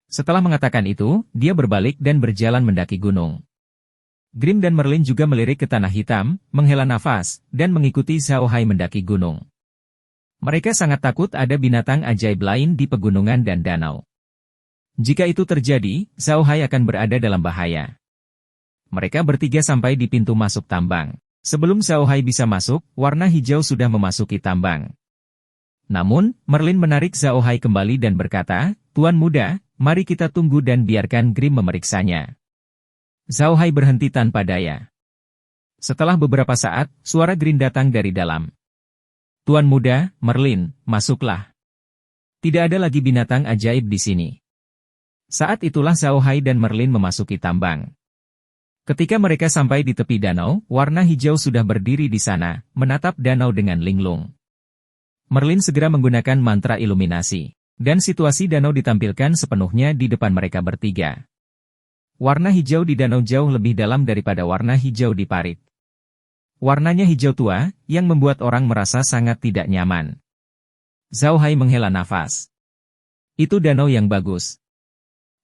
Setelah mengatakan itu, dia berbalik dan berjalan mendaki gunung. Grim dan Merlin juga melirik ke tanah hitam, menghela nafas, dan mengikuti Zhao Hai mendaki gunung. Mereka sangat takut ada binatang ajaib lain di pegunungan dan danau. Jika itu terjadi, Zhao Hai akan berada dalam bahaya. Mereka bertiga sampai di pintu masuk tambang. Sebelum Zhao Hai bisa masuk, warna hijau sudah memasuki tambang. Namun, Merlin menarik Zhao Hai kembali dan berkata, "Tuan muda, mari kita tunggu dan biarkan Grim memeriksanya." Zhao Hai berhenti tanpa daya. Setelah beberapa saat, suara Grim datang dari dalam. "Tuan muda, Merlin, masuklah. Tidak ada lagi binatang ajaib di sini." Saat itulah Zhao Hai dan Merlin memasuki tambang. Ketika mereka sampai di tepi danau, warna hijau sudah berdiri di sana, menatap danau dengan linglung. Merlin segera menggunakan mantra iluminasi, dan situasi danau ditampilkan sepenuhnya di depan mereka bertiga. Warna hijau di danau jauh lebih dalam daripada warna hijau di parit. Warnanya hijau tua, yang membuat orang merasa sangat tidak nyaman. Zhao Hai menghela nafas. Itu danau yang bagus.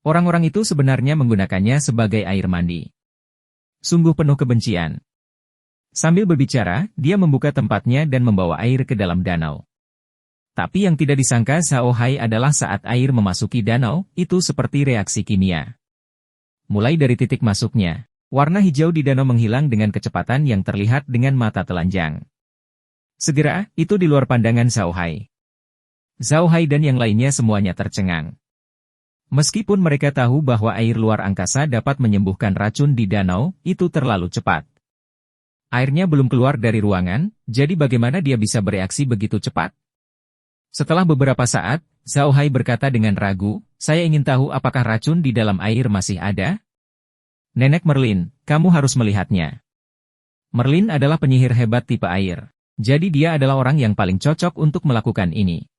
Orang-orang itu sebenarnya menggunakannya sebagai air mandi. Sungguh penuh kebencian. Sambil berbicara, dia membuka tempatnya dan membawa air ke dalam danau. Tapi yang tidak disangka Zhao Hai adalah saat air memasuki danau, itu seperti reaksi kimia. Mulai dari titik masuknya, warna hijau di danau menghilang dengan kecepatan yang terlihat dengan mata telanjang. Segera, itu di luar pandangan Zhao Hai. Zhao Hai dan yang lainnya semuanya tercengang. Meskipun mereka tahu bahwa air luar angkasa dapat menyembuhkan racun di danau, itu terlalu cepat. Airnya belum keluar dari ruangan, jadi bagaimana dia bisa bereaksi begitu cepat? Setelah beberapa saat, Zhao Hai berkata dengan ragu, "Saya ingin tahu apakah racun di dalam air masih ada?" "Nenek Merlin, kamu harus melihatnya." Merlin adalah penyihir hebat tipe air. Jadi dia adalah orang yang paling cocok untuk melakukan ini.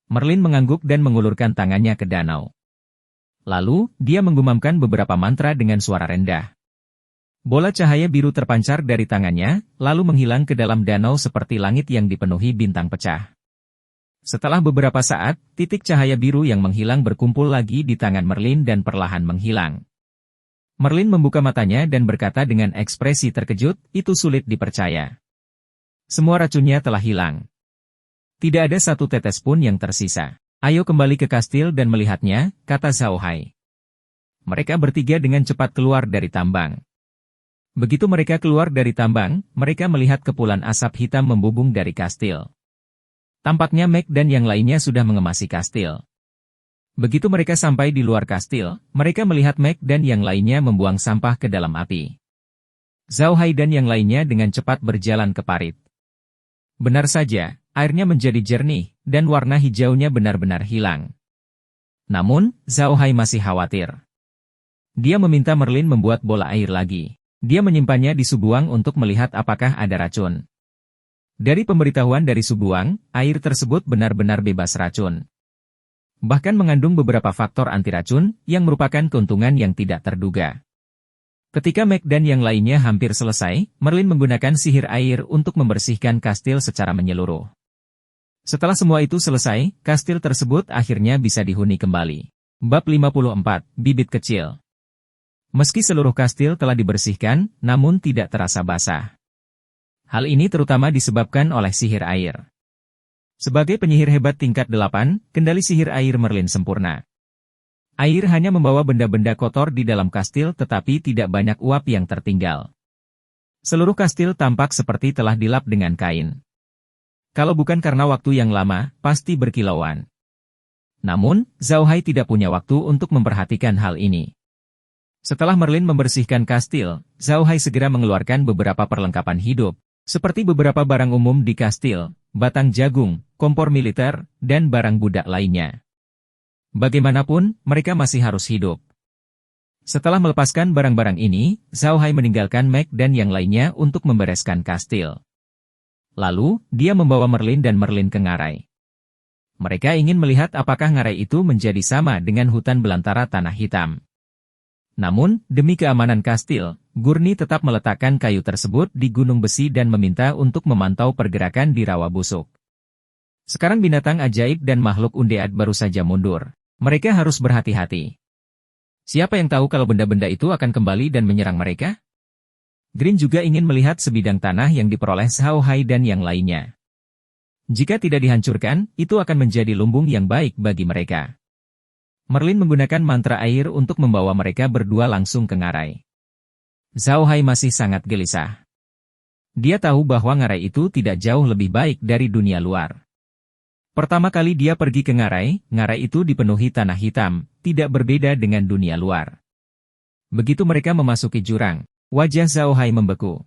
Merlin mengangguk dan mengulurkan tangannya ke danau. Lalu, dia menggumamkan beberapa mantra dengan suara rendah. Bola cahaya biru terpancar dari tangannya, lalu menghilang ke dalam danau seperti langit yang dipenuhi bintang pecah. Setelah beberapa saat, titik cahaya biru yang menghilang berkumpul lagi di tangan Merlin dan perlahan menghilang. Merlin membuka matanya dan berkata dengan ekspresi terkejut, "Itu sulit dipercaya. Semua racunnya telah hilang. Tidak ada satu tetes pun yang tersisa. Ayo kembali ke kastil dan melihatnya," kata Zhao Hai. Mereka bertiga dengan cepat keluar dari tambang. Begitu mereka keluar dari tambang, mereka melihat kepulan asap hitam membubung dari kastil. Tampaknya Meg dan yang lainnya sudah mengemasi kastil. Begitu mereka sampai di luar kastil, mereka melihat Meg dan yang lainnya membuang sampah ke dalam api. Zhao Hai dan yang lainnya dengan cepat berjalan ke parit. Benar saja, airnya menjadi jernih, dan warna hijaunya benar-benar hilang. Namun, Zhao Hai masih khawatir. Dia meminta Merlin membuat bola air lagi. Dia menyimpannya di Subuang untuk melihat apakah ada racun. Dari pemberitahuan dari Subuang, air tersebut benar-benar bebas racun. Bahkan mengandung beberapa faktor anti racun, yang merupakan keuntungan yang tidak terduga. Ketika Meg dan yang lainnya hampir selesai, Merlin menggunakan sihir air untuk membersihkan kastil secara menyeluruh. Setelah semua itu selesai, kastil tersebut akhirnya bisa dihuni kembali. Bab 54, Bibit Kecil. Meski seluruh kastil telah dibersihkan, namun tidak terasa basah. Hal ini terutama disebabkan oleh sihir air. Sebagai penyihir hebat tingkat 8, kendali sihir air Merlin sempurna. Air hanya membawa benda-benda kotor di dalam kastil tetapi tidak banyak uap yang tertinggal. Seluruh kastil tampak seperti telah dilap dengan kain. Kalau bukan karena waktu yang lama, pasti berkilauan. Namun, Zhao Hai tidak punya waktu untuk memperhatikan hal ini. Setelah Merlin membersihkan kastil, Zhao Hai segera mengeluarkan beberapa perlengkapan hidup, Seperti beberapa barang umum di kastil, batang jagung, kompor militer, dan barang budak lainnya. Bagaimanapun, mereka masih harus hidup. Setelah melepaskan barang-barang ini, Zhao Hai meninggalkan Meg dan yang lainnya untuk membereskan kastil. Lalu, dia membawa Merlin dan Merlin ke ngarai. Mereka ingin melihat apakah ngarai itu menjadi sama dengan hutan belantara tanah hitam. Namun, demi keamanan kastil, Gurney tetap meletakkan kayu tersebut di gunung besi dan meminta untuk memantau pergerakan di rawa busuk. Sekarang binatang ajaib dan makhluk undead baru saja mundur. Mereka harus berhati-hati. Siapa yang tahu kalau benda-benda itu akan kembali dan menyerang mereka? Green juga ingin melihat sebidang tanah yang diperoleh Zhao Hai dan yang lainnya. Jika tidak dihancurkan, itu akan menjadi lumbung yang baik bagi mereka. Merlin menggunakan mantra air untuk membawa mereka berdua langsung ke ngarai. Zhao Hai masih sangat gelisah. Dia tahu bahwa ngarai itu tidak jauh lebih baik dari dunia luar. Pertama kali dia pergi ke ngarai itu dipenuhi tanah hitam, tidak berbeda dengan dunia luar. Begitu mereka memasuki jurang, wajah Zhao Hai membeku.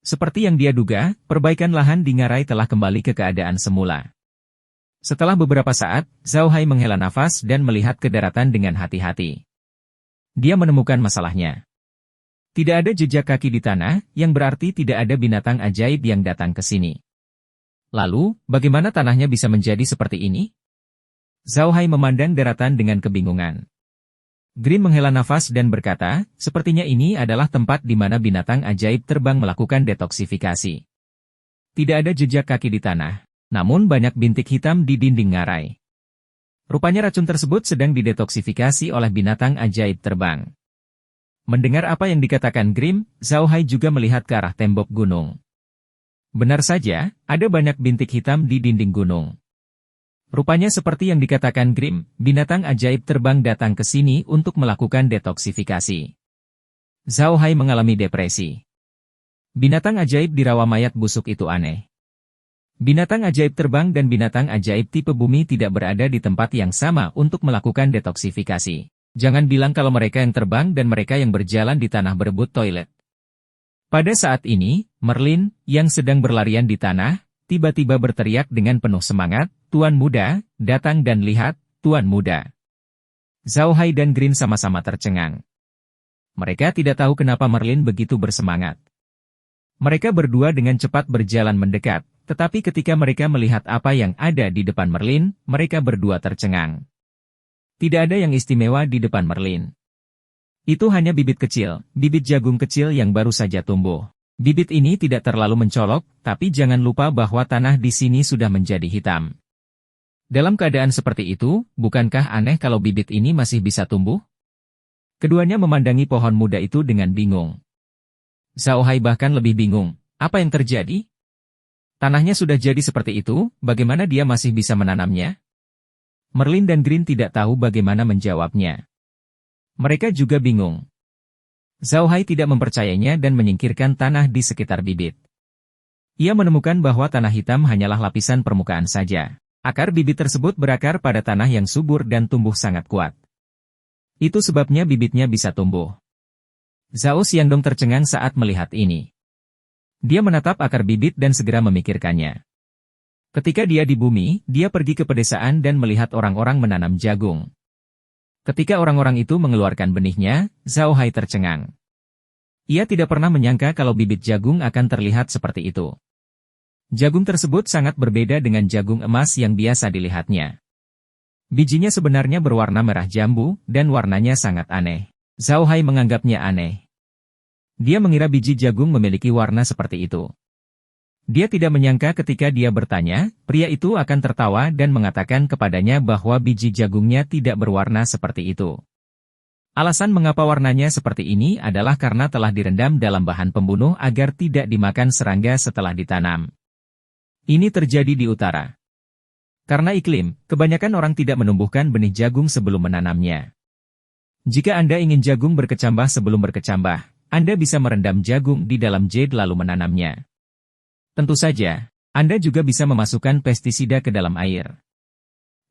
Seperti yang dia duga, perbaikan lahan di ngarai telah kembali ke keadaan semula. Setelah beberapa saat, Zhao Hai menghela nafas dan melihat ke daratan dengan hati-hati. Dia menemukan masalahnya. Tidak ada jejak kaki di tanah, yang berarti tidak ada binatang ajaib yang datang ke sini. Lalu, bagaimana tanahnya bisa menjadi seperti ini? Zhao Hai memandang daratan dengan kebingungan. Green menghela nafas dan berkata, sepertinya ini adalah tempat di mana binatang ajaib terbang melakukan detoksifikasi. Tidak ada jejak kaki di tanah, namun banyak bintik hitam di dinding ngarai. Rupanya racun tersebut sedang didetoksifikasi oleh binatang ajaib terbang. Mendengar apa yang dikatakan Grim, Zhao Hai juga melihat ke arah tembok gunung. Benar saja, ada banyak bintik hitam di dinding gunung. Rupanya seperti yang dikatakan Grim, binatang ajaib terbang datang ke sini untuk melakukan detoksifikasi. Zhao Hai mengalami depresi. Binatang ajaib di rawa mayat busuk itu aneh. Binatang ajaib terbang dan binatang ajaib tipe bumi tidak berada di tempat yang sama untuk melakukan detoksifikasi. Jangan bilang kalau mereka yang terbang dan mereka yang berjalan di tanah berebut toilet. Pada saat ini, Merlin, yang sedang berlarian di tanah, tiba-tiba berteriak dengan penuh semangat, "Tuan muda, datang dan lihat, Tuan muda." Zhao Hai dan Green sama-sama tercengang. Mereka tidak tahu kenapa Merlin begitu bersemangat. Mereka berdua dengan cepat berjalan mendekat, tetapi ketika mereka melihat apa yang ada di depan Merlin, mereka berdua tercengang. Tidak ada yang istimewa di depan Merlin. Itu hanya bibit kecil, bibit jagung kecil yang baru saja tumbuh. Bibit ini tidak terlalu mencolok, tapi jangan lupa bahwa tanah di sini sudah menjadi hitam. Dalam keadaan seperti itu, bukankah aneh kalau bibit ini masih bisa tumbuh? Keduanya memandangi pohon muda itu dengan bingung. Zhao Hai bahkan lebih bingung, apa yang terjadi? Tanahnya sudah jadi seperti itu, bagaimana dia masih bisa menanamnya? Merlin dan Green tidak tahu bagaimana menjawabnya. Mereka juga bingung. Zhao Hai tidak mempercayainya dan menyingkirkan tanah di sekitar bibit. Ia menemukan bahwa tanah hitam hanyalah lapisan permukaan saja. Akar bibit tersebut berakar pada tanah yang subur dan tumbuh sangat kuat. Itu sebabnya bibitnya bisa tumbuh. Zhao Xiangdong tercengang saat melihat ini. Dia menatap akar bibit dan segera memikirkannya. Ketika dia di bumi, dia pergi ke pedesaan dan melihat orang-orang menanam jagung. Ketika orang-orang itu mengeluarkan benihnya, Zhao Hai tercengang. Ia tidak pernah menyangka kalau bibit jagung akan terlihat seperti itu. Jagung tersebut sangat berbeda dengan jagung emas yang biasa dilihatnya. Bijinya sebenarnya berwarna merah jambu, dan warnanya sangat aneh. Zhao Hai menganggapnya aneh. Dia mengira biji jagung memiliki warna seperti itu. Dia tidak menyangka ketika dia bertanya, pria itu akan tertawa dan mengatakan kepadanya bahwa biji jagungnya tidak berwarna seperti itu. Alasan mengapa warnanya seperti ini adalah karena telah direndam dalam bahan pembunuh agar tidak dimakan serangga setelah ditanam. Ini terjadi di utara. Karena iklim, kebanyakan orang tidak menumbuhkan benih jagung sebelum menanamnya. Jika Anda ingin jagung berkecambah sebelum berkecambah, Anda bisa merendam jagung di dalam jade lalu menanamnya. Tentu saja, Anda juga bisa memasukkan pestisida ke dalam air.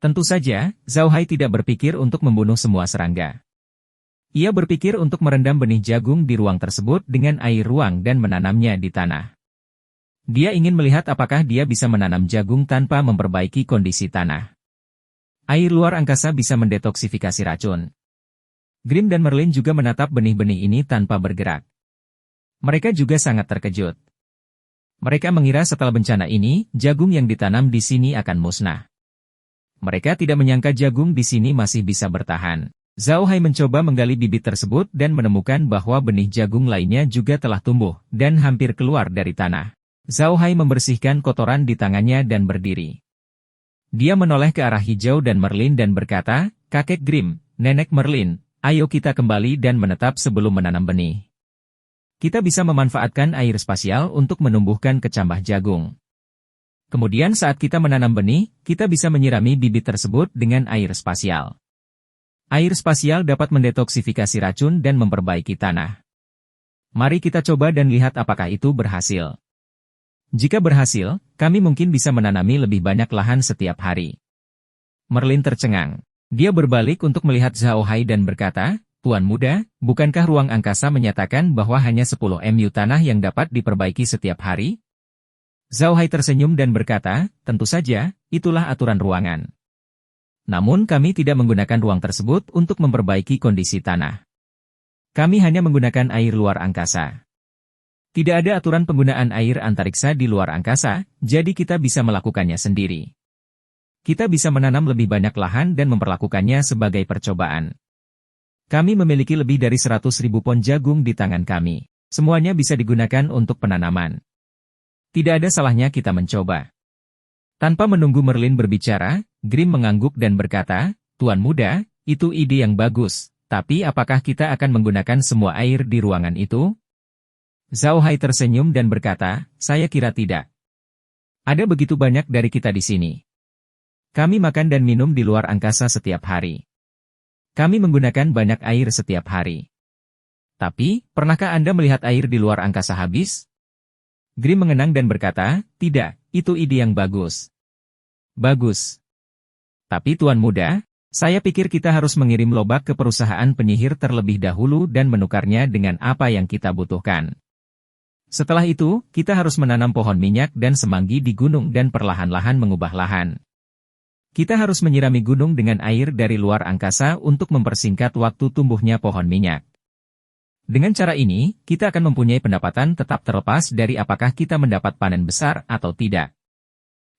Tentu saja, Zhao Hai tidak berpikir untuk membunuh semua serangga. Ia berpikir untuk merendam benih jagung di ruang tersebut dengan air ruang dan menanamnya di tanah. Dia ingin melihat apakah dia bisa menanam jagung tanpa memperbaiki kondisi tanah. Air luar angkasa bisa mendetoksifikasi racun. Grimm dan Merlin juga menatap benih-benih ini tanpa bergerak. Mereka juga sangat terkejut. Mereka mengira setelah bencana ini, jagung yang ditanam di sini akan musnah. Mereka tidak menyangka jagung di sini masih bisa bertahan. Zhao Hai mencoba menggali bibit tersebut dan menemukan bahwa benih jagung lainnya juga telah tumbuh dan hampir keluar dari tanah. Zhao Hai membersihkan kotoran di tangannya dan berdiri. Dia menoleh ke arah hijau dan Merlin dan berkata, "Kakek Grimm, Nenek Merlin, ayo kita kembali dan menetap sebelum menanam benih. Kita bisa memanfaatkan air spasial untuk menumbuhkan kecambah jagung. Kemudian saat kita menanam benih, kita bisa menyirami bibit tersebut dengan air spasial. Air spasial dapat mendetoksifikasi racun dan memperbaiki tanah. Mari kita coba dan lihat apakah itu berhasil. Jika berhasil, kami mungkin bisa menanami lebih banyak lahan setiap hari." Merlin tercengang. Dia berbalik untuk melihat Zhao Hai dan berkata, "Tuan muda, bukankah ruang angkasa menyatakan bahwa hanya 10 MU tanah yang dapat diperbaiki setiap hari?" Zhao Hai tersenyum dan berkata, "Tentu saja, itulah aturan ruangan. Namun kami tidak menggunakan ruang tersebut untuk memperbaiki kondisi tanah. Kami hanya menggunakan air luar angkasa. Tidak ada aturan penggunaan air antariksa di luar angkasa, jadi kita bisa melakukannya sendiri. Kita bisa menanam lebih banyak lahan dan memperlakukannya sebagai percobaan. Kami memiliki lebih dari 100.000 pon jagung di tangan kami. Semuanya bisa digunakan untuk penanaman. Tidak ada salahnya kita mencoba." Tanpa menunggu Merlin berbicara, Grimm mengangguk dan berkata, "Tuan muda, itu ide yang bagus, tapi apakah kita akan menggunakan semua air di ruangan itu?" Zhao Hai tersenyum dan berkata, "Saya kira tidak. Ada begitu banyak dari kita di sini. Kami makan dan minum di luar angkasa setiap hari. Kami menggunakan banyak air setiap hari. Tapi, pernahkah Anda melihat air di luar angkasa habis?" Grimm mengenang dan berkata, "Tidak, itu ide yang bagus." "Bagus. Tapi Tuan muda, saya pikir kita harus mengirim lobak ke perusahaan penyihir terlebih dahulu dan menukarnya dengan apa yang kita butuhkan. Setelah itu, kita harus menanam pohon minyak dan semanggi di gunung dan perlahan-lahan mengubah lahan. Kita harus menyirami gunung dengan air dari luar angkasa untuk mempersingkat waktu tumbuhnya pohon minyak. Dengan cara ini, kita akan mempunyai pendapatan tetap terlepas dari apakah kita mendapat panen besar atau tidak."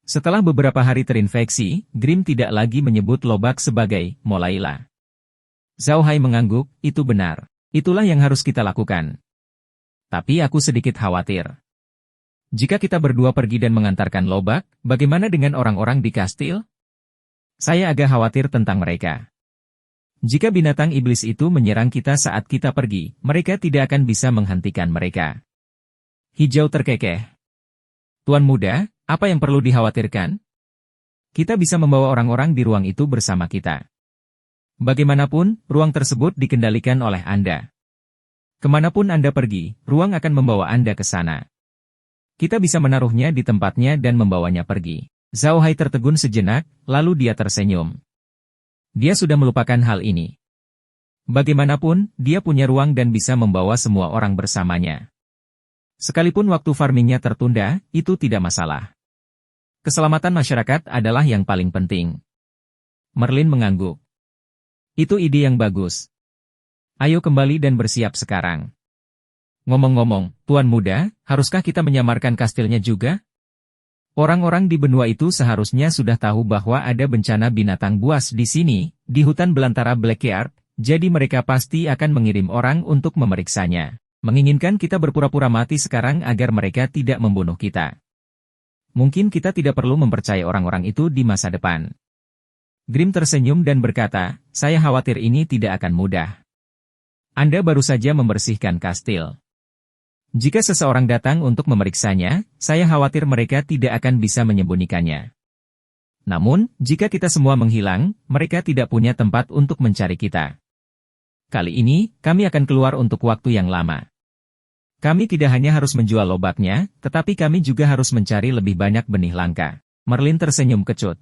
Setelah beberapa hari terinfeksi, Grimm tidak lagi menyebut lobak sebagai "mulailah." Zhao Hai mengangguk, "Itu benar. Itulah yang harus kita lakukan. Tapi aku sedikit khawatir. Jika kita berdua pergi dan mengantarkan lobak, bagaimana dengan orang-orang di kastil? Saya agak khawatir tentang mereka. Jika binatang iblis itu menyerang kita saat kita pergi, mereka tidak akan bisa menghentikan mereka." Hijau terkekeh. "Tuan muda, apa yang perlu dikhawatirkan? Kita bisa membawa orang-orang di ruang itu bersama kita. Bagaimanapun, ruang tersebut dikendalikan oleh Anda. Kemanapun Anda pergi, ruang akan membawa Anda ke sana. Kita bisa menaruhnya di tempatnya dan membawanya pergi." Zhao Hai tertegun sejenak, lalu dia tersenyum. Dia sudah melupakan hal ini. Bagaimanapun, dia punya ruang dan bisa membawa semua orang bersamanya. Sekalipun waktu farmingnya tertunda, itu tidak masalah. Keselamatan masyarakat adalah yang paling penting. Merlin mengangguk. "Itu ide yang bagus. Ayo kembali dan bersiap sekarang. Ngomong-ngomong, Tuan muda, haruskah kita menyamarkan kastilnya juga? Orang-orang di benua itu seharusnya sudah tahu bahwa ada bencana binatang buas di sini, di hutan belantara Blackyard, jadi mereka pasti akan mengirim orang untuk memeriksanya. Menginginkan kita berpura-pura mati sekarang agar mereka tidak membunuh kita. Mungkin kita tidak perlu mempercayai orang-orang itu di masa depan." Grimm tersenyum dan berkata, "Saya khawatir ini tidak akan mudah. Anda baru saja membersihkan kastil. Jika seseorang datang untuk memeriksanya, saya khawatir mereka tidak akan bisa menyembunyikannya. Namun, jika kita semua menghilang, mereka tidak punya tempat untuk mencari kita. Kali ini, kami akan keluar untuk waktu yang lama. Kami tidak hanya harus menjual lobaknya, tetapi kami juga harus mencari lebih banyak benih langka." Merlin tersenyum kecut.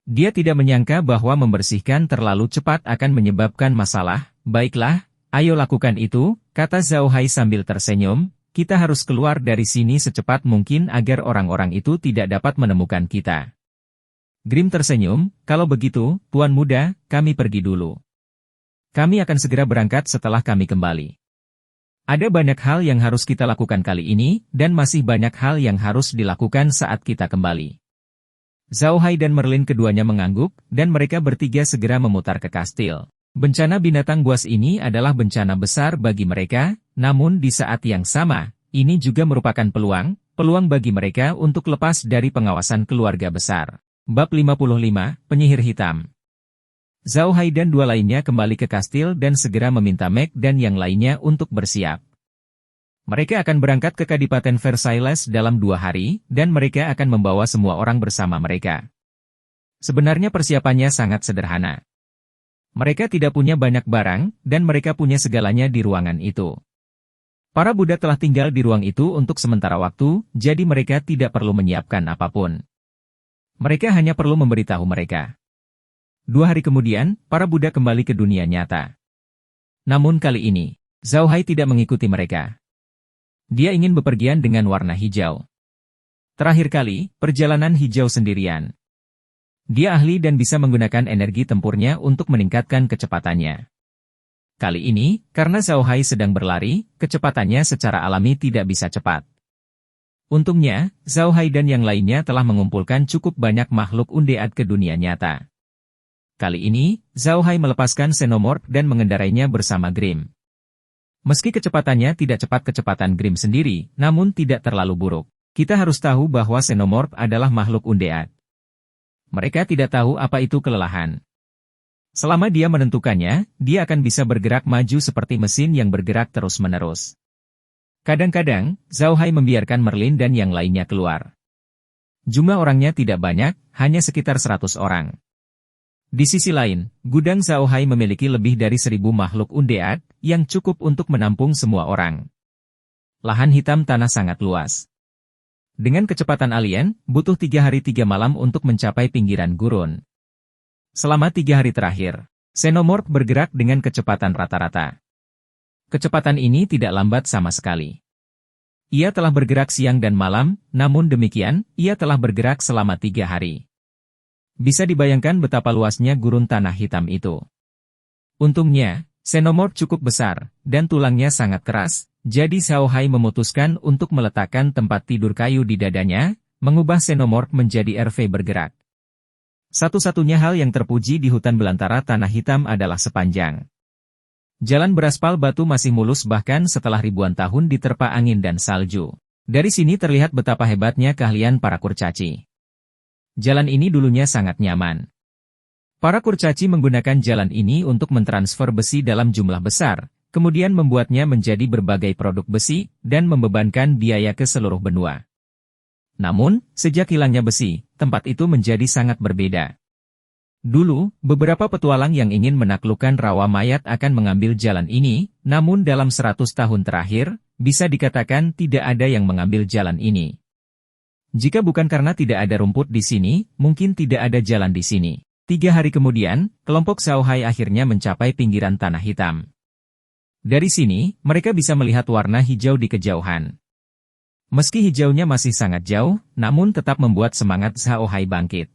Dia tidak menyangka bahwa membersihkan terlalu cepat akan menyebabkan masalah. "Baiklah, ayo lakukan itu," kata Zhao Hai sambil tersenyum. kita harus keluar dari sini secepat mungkin agar orang-orang itu tidak dapat menemukan kita. Grim tersenyum, kalau begitu, Tuan Muda, kami pergi dulu. Kami akan segera berangkat setelah kami kembali. Ada banyak hal yang harus kita lakukan kali ini, dan masih banyak hal yang harus dilakukan saat kita kembali. Zhao Hai dan Merlin keduanya mengangguk, dan mereka bertiga segera memutar ke kastil. Bencana binatang buas ini adalah bencana besar bagi mereka, namun di saat yang sama, ini juga merupakan peluang bagi mereka untuk lepas dari pengawasan keluarga besar. Bab 55, Penyihir Hitam. Zhao Hai dan dua lainnya kembali ke kastil dan segera meminta Meg dan yang lainnya untuk bersiap. Mereka akan berangkat ke Kadipaten Versailles dalam 2 hari, dan mereka akan membawa semua orang bersama mereka. Sebenarnya persiapannya sangat sederhana. Mereka tidak punya banyak barang, dan mereka punya segalanya di ruangan itu. Para Buddha telah tinggal di ruang itu untuk sementara waktu, jadi mereka tidak perlu menyiapkan apapun. Mereka hanya perlu memberitahu mereka. 2 hari kemudian, para Buddha kembali ke dunia nyata. Namun kali ini, Zhao Hai tidak mengikuti mereka. Dia ingin bepergian dengan warna hijau. Terakhir kali, perjalanan hijau sendirian. Dia ahli dan bisa menggunakan energi tempurnya untuk meningkatkan kecepatannya. Kali ini, karena Zhao Hai sedang berlari, kecepatannya secara alami tidak bisa cepat. Untungnya, Zhao Hai dan yang lainnya telah mengumpulkan cukup banyak makhluk undead ke dunia nyata. Kali ini, Zhao Hai melepaskan Xenomorph dan mengendarainya bersama Grim. Meski kecepatannya tidak cepat kecepatan Grim sendiri, namun tidak terlalu buruk. Kita harus tahu bahwa Xenomorph adalah makhluk undead. Mereka tidak tahu apa itu kelelahan. Selama dia menentukannya, dia akan bisa bergerak maju seperti mesin yang bergerak terus-menerus. Kadang-kadang, Zhao Hai membiarkan Merlin dan yang lainnya keluar. Jumlah orangnya tidak banyak, hanya sekitar 100 orang. Di sisi lain, gudang Zhao Hai memiliki lebih dari 1.000 makhluk undead, yang cukup untuk menampung semua orang. Lahan hitam tanah sangat luas. Dengan kecepatan alien, butuh 3 hari 3 malam untuk mencapai pinggiran gurun. Selama 3 hari terakhir, Xenomorph bergerak dengan kecepatan rata-rata. Kecepatan ini tidak lambat sama sekali. Ia telah bergerak siang dan malam, namun demikian, ia telah bergerak selama 3 hari. Bisa dibayangkan betapa luasnya gurun tanah hitam itu. Untungnya, Xenomorph cukup besar, dan tulangnya sangat keras, jadi Zhao Hai memutuskan untuk meletakkan tempat tidur kayu di dadanya, mengubah Xenomorph menjadi RV bergerak. Satu-satunya hal yang terpuji di hutan belantara tanah hitam adalah sepanjang. Jalan beraspal batu masih mulus bahkan setelah ribuan tahun diterpa angin dan salju. Dari sini terlihat betapa hebatnya keahlian para kurcaci. Jalan ini dulunya sangat nyaman. Para kurcaci menggunakan jalan ini untuk mentransfer besi dalam jumlah besar, kemudian membuatnya menjadi berbagai produk besi, dan membebankan biaya ke seluruh benua. Namun, sejak hilangnya besi, tempat itu menjadi sangat berbeda. Dulu, beberapa petualang yang ingin menaklukkan rawa mayat akan mengambil jalan ini, namun dalam 100 tahun terakhir, bisa dikatakan tidak ada yang mengambil jalan ini. Jika bukan karena tidak ada rumput di sini, mungkin tidak ada jalan di sini. 3 hari kemudian, kelompok Zhao Hai akhirnya mencapai pinggiran tanah hitam. Dari sini, mereka bisa melihat warna hijau di kejauhan. Meski hijaunya masih sangat jauh, namun tetap membuat semangat Zhao Hai bangkit.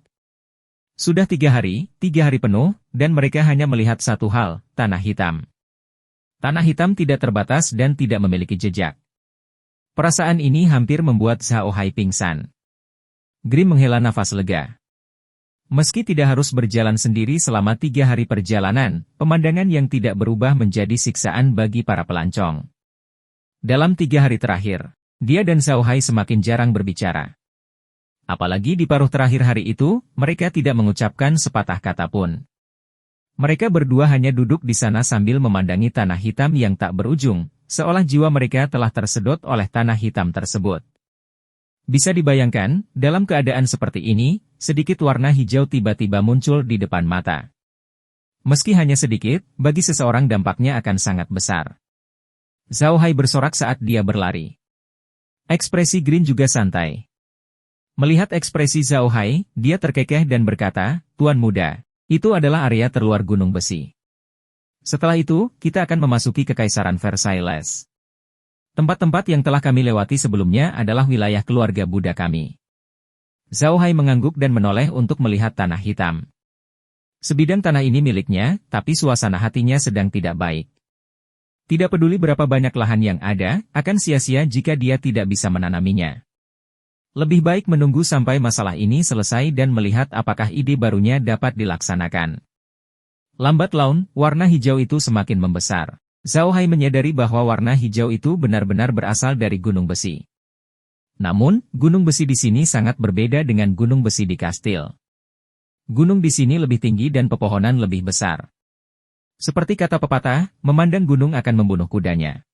Sudah 3 hari penuh, dan mereka hanya melihat satu hal, tanah hitam. Tanah hitam tidak terbatas dan tidak memiliki jejak. Perasaan ini hampir membuat Zhao Hai pingsan. Grim menghela nafas lega. Meski tidak harus berjalan sendiri selama 3 hari perjalanan, pemandangan yang tidak berubah menjadi siksaan bagi para pelancong. Dalam 3 hari terakhir, dia dan Zhao Hai semakin jarang berbicara. Apalagi di paruh terakhir hari itu, mereka tidak mengucapkan sepatah kata pun. Mereka berdua hanya duduk di sana sambil memandangi tanah hitam yang tak berujung, seolah jiwa mereka telah tersedot oleh tanah hitam tersebut. Bisa dibayangkan, dalam keadaan seperti ini, sedikit warna hijau tiba-tiba muncul di depan mata. Meski hanya sedikit, bagi seseorang dampaknya akan sangat besar. Zhao Hai bersorak saat dia berlari. Ekspresi Green juga santai. Melihat ekspresi Zhao Hai, dia terkekeh dan berkata, "Tuan muda, itu adalah area terluar gunung besi. Setelah itu, kita akan memasuki Kekaisaran Versailles. Tempat-tempat yang telah kami lewati sebelumnya adalah wilayah keluarga Buddha kami. Zhao Hai mengangguk dan menoleh untuk melihat tanah hitam. Sebidang tanah ini miliknya, tapi suasana hatinya sedang tidak baik. Tidak peduli berapa banyak lahan yang ada, akan sia-sia jika dia tidak bisa menanaminya. Lebih baik menunggu sampai masalah ini selesai dan melihat apakah ide barunya dapat dilaksanakan. Lambat laun, warna hijau itu semakin membesar. Zhao Hai menyadari bahwa warna hijau itu benar-benar berasal dari gunung besi. Namun, gunung besi di sini sangat berbeda dengan gunung besi di kastil. Gunung di sini lebih tinggi dan pepohonan lebih besar. Seperti kata pepatah, memandang gunung akan membunuh kudanya.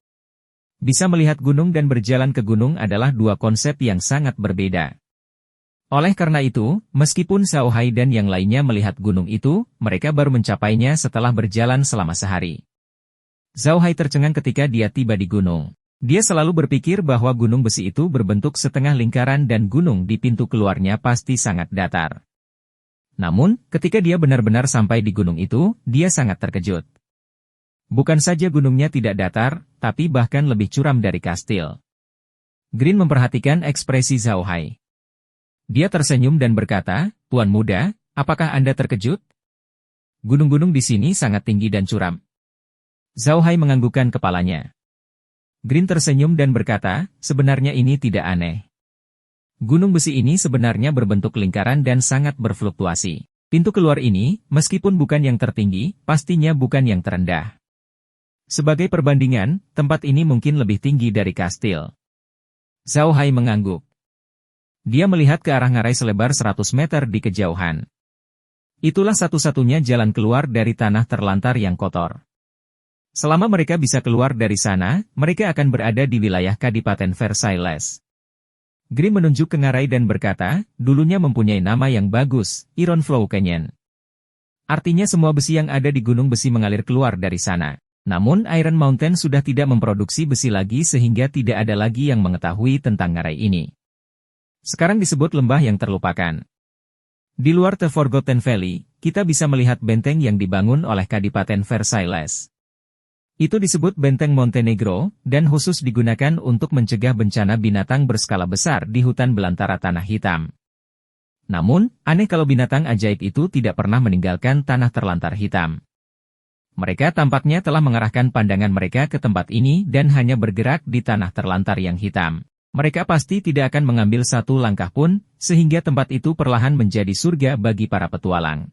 Bisa melihat gunung dan berjalan ke gunung adalah dua konsep yang sangat berbeda. Oleh karena itu, meskipun Zhao Hai dan yang lainnya melihat gunung itu, mereka baru mencapainya setelah berjalan selama sehari. Zhao Hai tercengang ketika dia tiba di gunung. Dia selalu berpikir bahwa gunung besi itu berbentuk setengah lingkaran dan gunung di pintu keluarnya pasti sangat datar. Namun, ketika dia benar-benar sampai di gunung itu, dia sangat terkejut. Bukan saja gunungnya tidak datar, tapi bahkan lebih curam dari kastil. Green memperhatikan ekspresi Zhao Hai. Dia tersenyum dan berkata, "Tuan muda, apakah Anda terkejut? Gunung-gunung di sini sangat tinggi dan curam." Zhao Hai menganggukkan kepalanya. Green tersenyum dan berkata, "Sebenarnya ini tidak aneh. Gunung besi ini sebenarnya berbentuk lingkaran dan sangat berfluktuasi. Pintu keluar ini, meskipun bukan yang tertinggi, pastinya bukan yang terendah. Sebagai perbandingan, tempat ini mungkin lebih tinggi dari kastil." Zhao Hai mengangguk. Dia melihat ke arah ngarai selebar 100 meter di kejauhan. Itulah satu-satunya jalan keluar dari tanah terlantar yang kotor. Selama mereka bisa keluar dari sana, mereka akan berada di wilayah Kadipaten Versailles. Grimm menunjuk ke ngarai dan berkata, dulunya mempunyai nama yang bagus, Iron Flow Canyon. Artinya semua besi yang ada di gunung besi mengalir keluar dari sana. Namun Iron Mountain sudah tidak memproduksi besi lagi sehingga tidak ada lagi yang mengetahui tentang ngarai ini. Sekarang disebut lembah yang terlupakan. Di luar The Forgotten Valley, kita bisa melihat benteng yang dibangun oleh Kadipaten Versailles. Itu disebut Benteng Montenegro, dan khusus digunakan untuk mencegah bencana binatang berskala besar di hutan belantara Tanah Hitam. Namun, aneh kalau binatang ajaib itu tidak pernah meninggalkan tanah terlantar hitam. Mereka tampaknya telah mengarahkan pandangan mereka ke tempat ini dan hanya bergerak di tanah terlantar yang hitam. Mereka pasti tidak akan mengambil satu langkah pun, sehingga tempat itu perlahan menjadi surga bagi para petualang.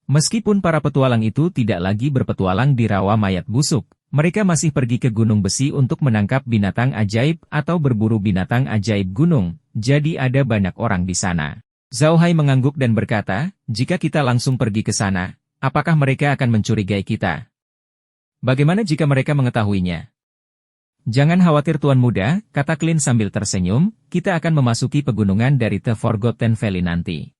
Meskipun para petualang itu tidak lagi berpetualang di rawa mayat busuk, mereka masih pergi ke gunung besi untuk menangkap binatang ajaib atau berburu binatang ajaib gunung, jadi ada banyak orang di sana. Zhao Hai mengangguk dan berkata, jika kita langsung pergi ke sana, apakah mereka akan mencurigai kita? Bagaimana jika mereka mengetahuinya? Jangan khawatir Tuan Muda, kata Clint sambil tersenyum, kita akan memasuki pegunungan dari The Forgotten Valley nanti.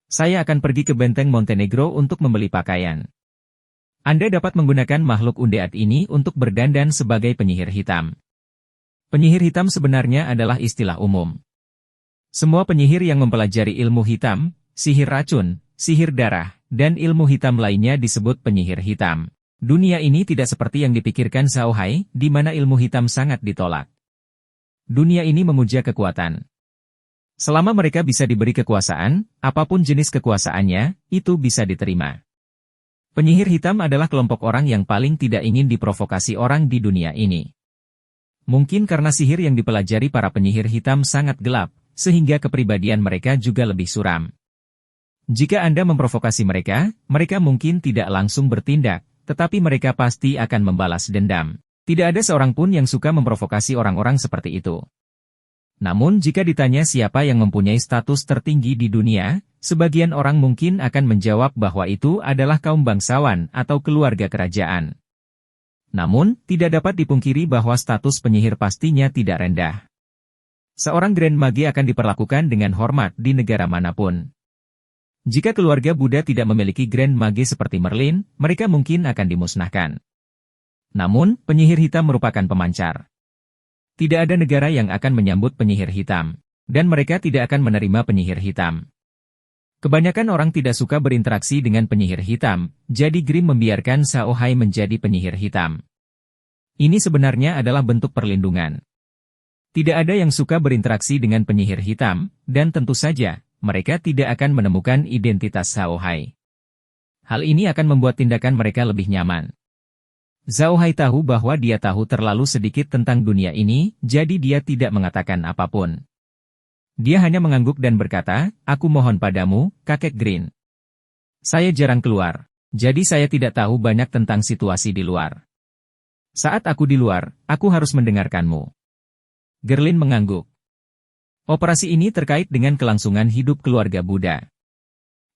Saya akan pergi ke Benteng Montenegro untuk membeli pakaian. Anda dapat menggunakan makhluk undead ini untuk berdandan sebagai penyihir hitam. Penyihir hitam sebenarnya adalah istilah umum. Semua penyihir yang mempelajari ilmu hitam, sihir racun, sihir darah, dan ilmu hitam lainnya disebut penyihir hitam. Dunia ini tidak seperti yang dipikirkan Zhao Hai, di mana ilmu hitam sangat ditolak. Dunia ini memuja kekuatan. Selama mereka bisa diberi kekuasaan, apapun jenis kekuasaannya, itu bisa diterima. Penyihir hitam adalah kelompok orang yang paling tidak ingin diprovokasi orang di dunia ini. Mungkin karena sihir yang dipelajari para penyihir hitam sangat gelap, sehingga kepribadian mereka juga lebih suram. Jika Anda memprovokasi mereka, mereka mungkin tidak langsung bertindak, tetapi mereka pasti akan membalas dendam. Tidak ada seorang pun yang suka memprovokasi orang-orang seperti itu. Namun jika ditanya siapa yang mempunyai status tertinggi di dunia, sebagian orang mungkin akan menjawab bahwa itu adalah kaum bangsawan atau keluarga kerajaan. Namun, tidak dapat dipungkiri bahwa status penyihir pastinya tidak rendah. Seorang Grand Mage akan diperlakukan dengan hormat di negara manapun. Jika keluarga Buddha tidak memiliki Grand Mage seperti Merlin, mereka mungkin akan dimusnahkan. Namun, penyihir hitam merupakan pemancar. Tidak ada negara yang akan menyambut penyihir hitam, dan mereka tidak akan menerima penyihir hitam. Kebanyakan orang tidak suka berinteraksi dengan penyihir hitam, jadi Grimm membiarkan Zhao Hai menjadi penyihir hitam. Ini sebenarnya adalah bentuk perlindungan. Tidak ada yang suka berinteraksi dengan penyihir hitam, dan tentu saja, mereka tidak akan menemukan identitas Zhao Hai. Hal ini akan membuat tindakan mereka lebih nyaman. Zhao Hai tahu bahwa dia tahu terlalu sedikit tentang dunia ini, jadi dia tidak mengatakan apapun. Dia hanya mengangguk dan berkata, "Aku mohon padamu, kakek Green. Saya jarang keluar, jadi saya tidak tahu banyak tentang situasi di luar. Saat aku di luar, aku harus mendengarkanmu." Gerlin mengangguk. Operasi ini terkait dengan kelangsungan hidup keluarga Buddha.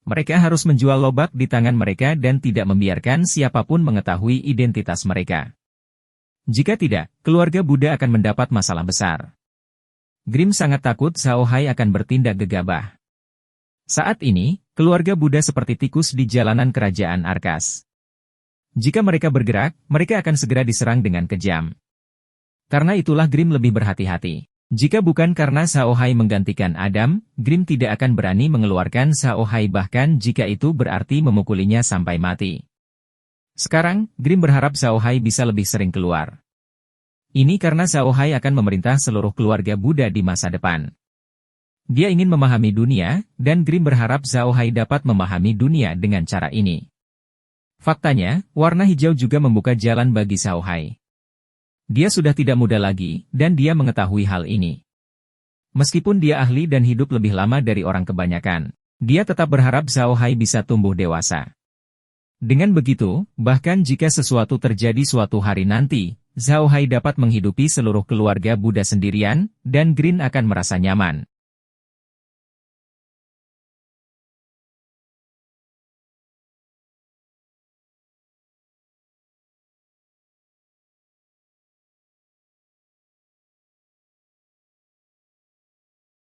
Mereka harus menjual lobak di tangan mereka dan tidak membiarkan siapapun mengetahui identitas mereka. Jika tidak, keluarga Buddha akan mendapat masalah besar. Grimm sangat takut Zhao Hai akan bertindak gegabah. Saat ini, keluarga Buddha seperti tikus di jalanan kerajaan Arkas. Jika mereka bergerak, mereka akan segera diserang dengan kejam. Karena itulah Grimm lebih berhati-hati. Jika bukan karena Zhao Hai menggantikan Adam, Grimm tidak akan berani mengeluarkan Zhao Hai bahkan jika itu berarti memukulinya sampai mati. Sekarang, Grimm berharap Zhao Hai bisa lebih sering keluar. Ini karena Zhao Hai akan memerintah seluruh keluarga Buddha di masa depan. Dia ingin memahami dunia, dan Grimm berharap Zhao Hai dapat memahami dunia dengan cara ini. Faktanya, warna hijau juga membuka jalan bagi Zhao Hai. Dia sudah tidak muda lagi, dan dia mengetahui hal ini. Meskipun dia ahli dan hidup lebih lama dari orang kebanyakan, dia tetap berharap Zhao Hai bisa tumbuh dewasa. Dengan begitu, bahkan jika sesuatu terjadi suatu hari nanti, Zhao Hai dapat menghidupi seluruh keluarga Buddha sendirian, dan Green akan merasa nyaman.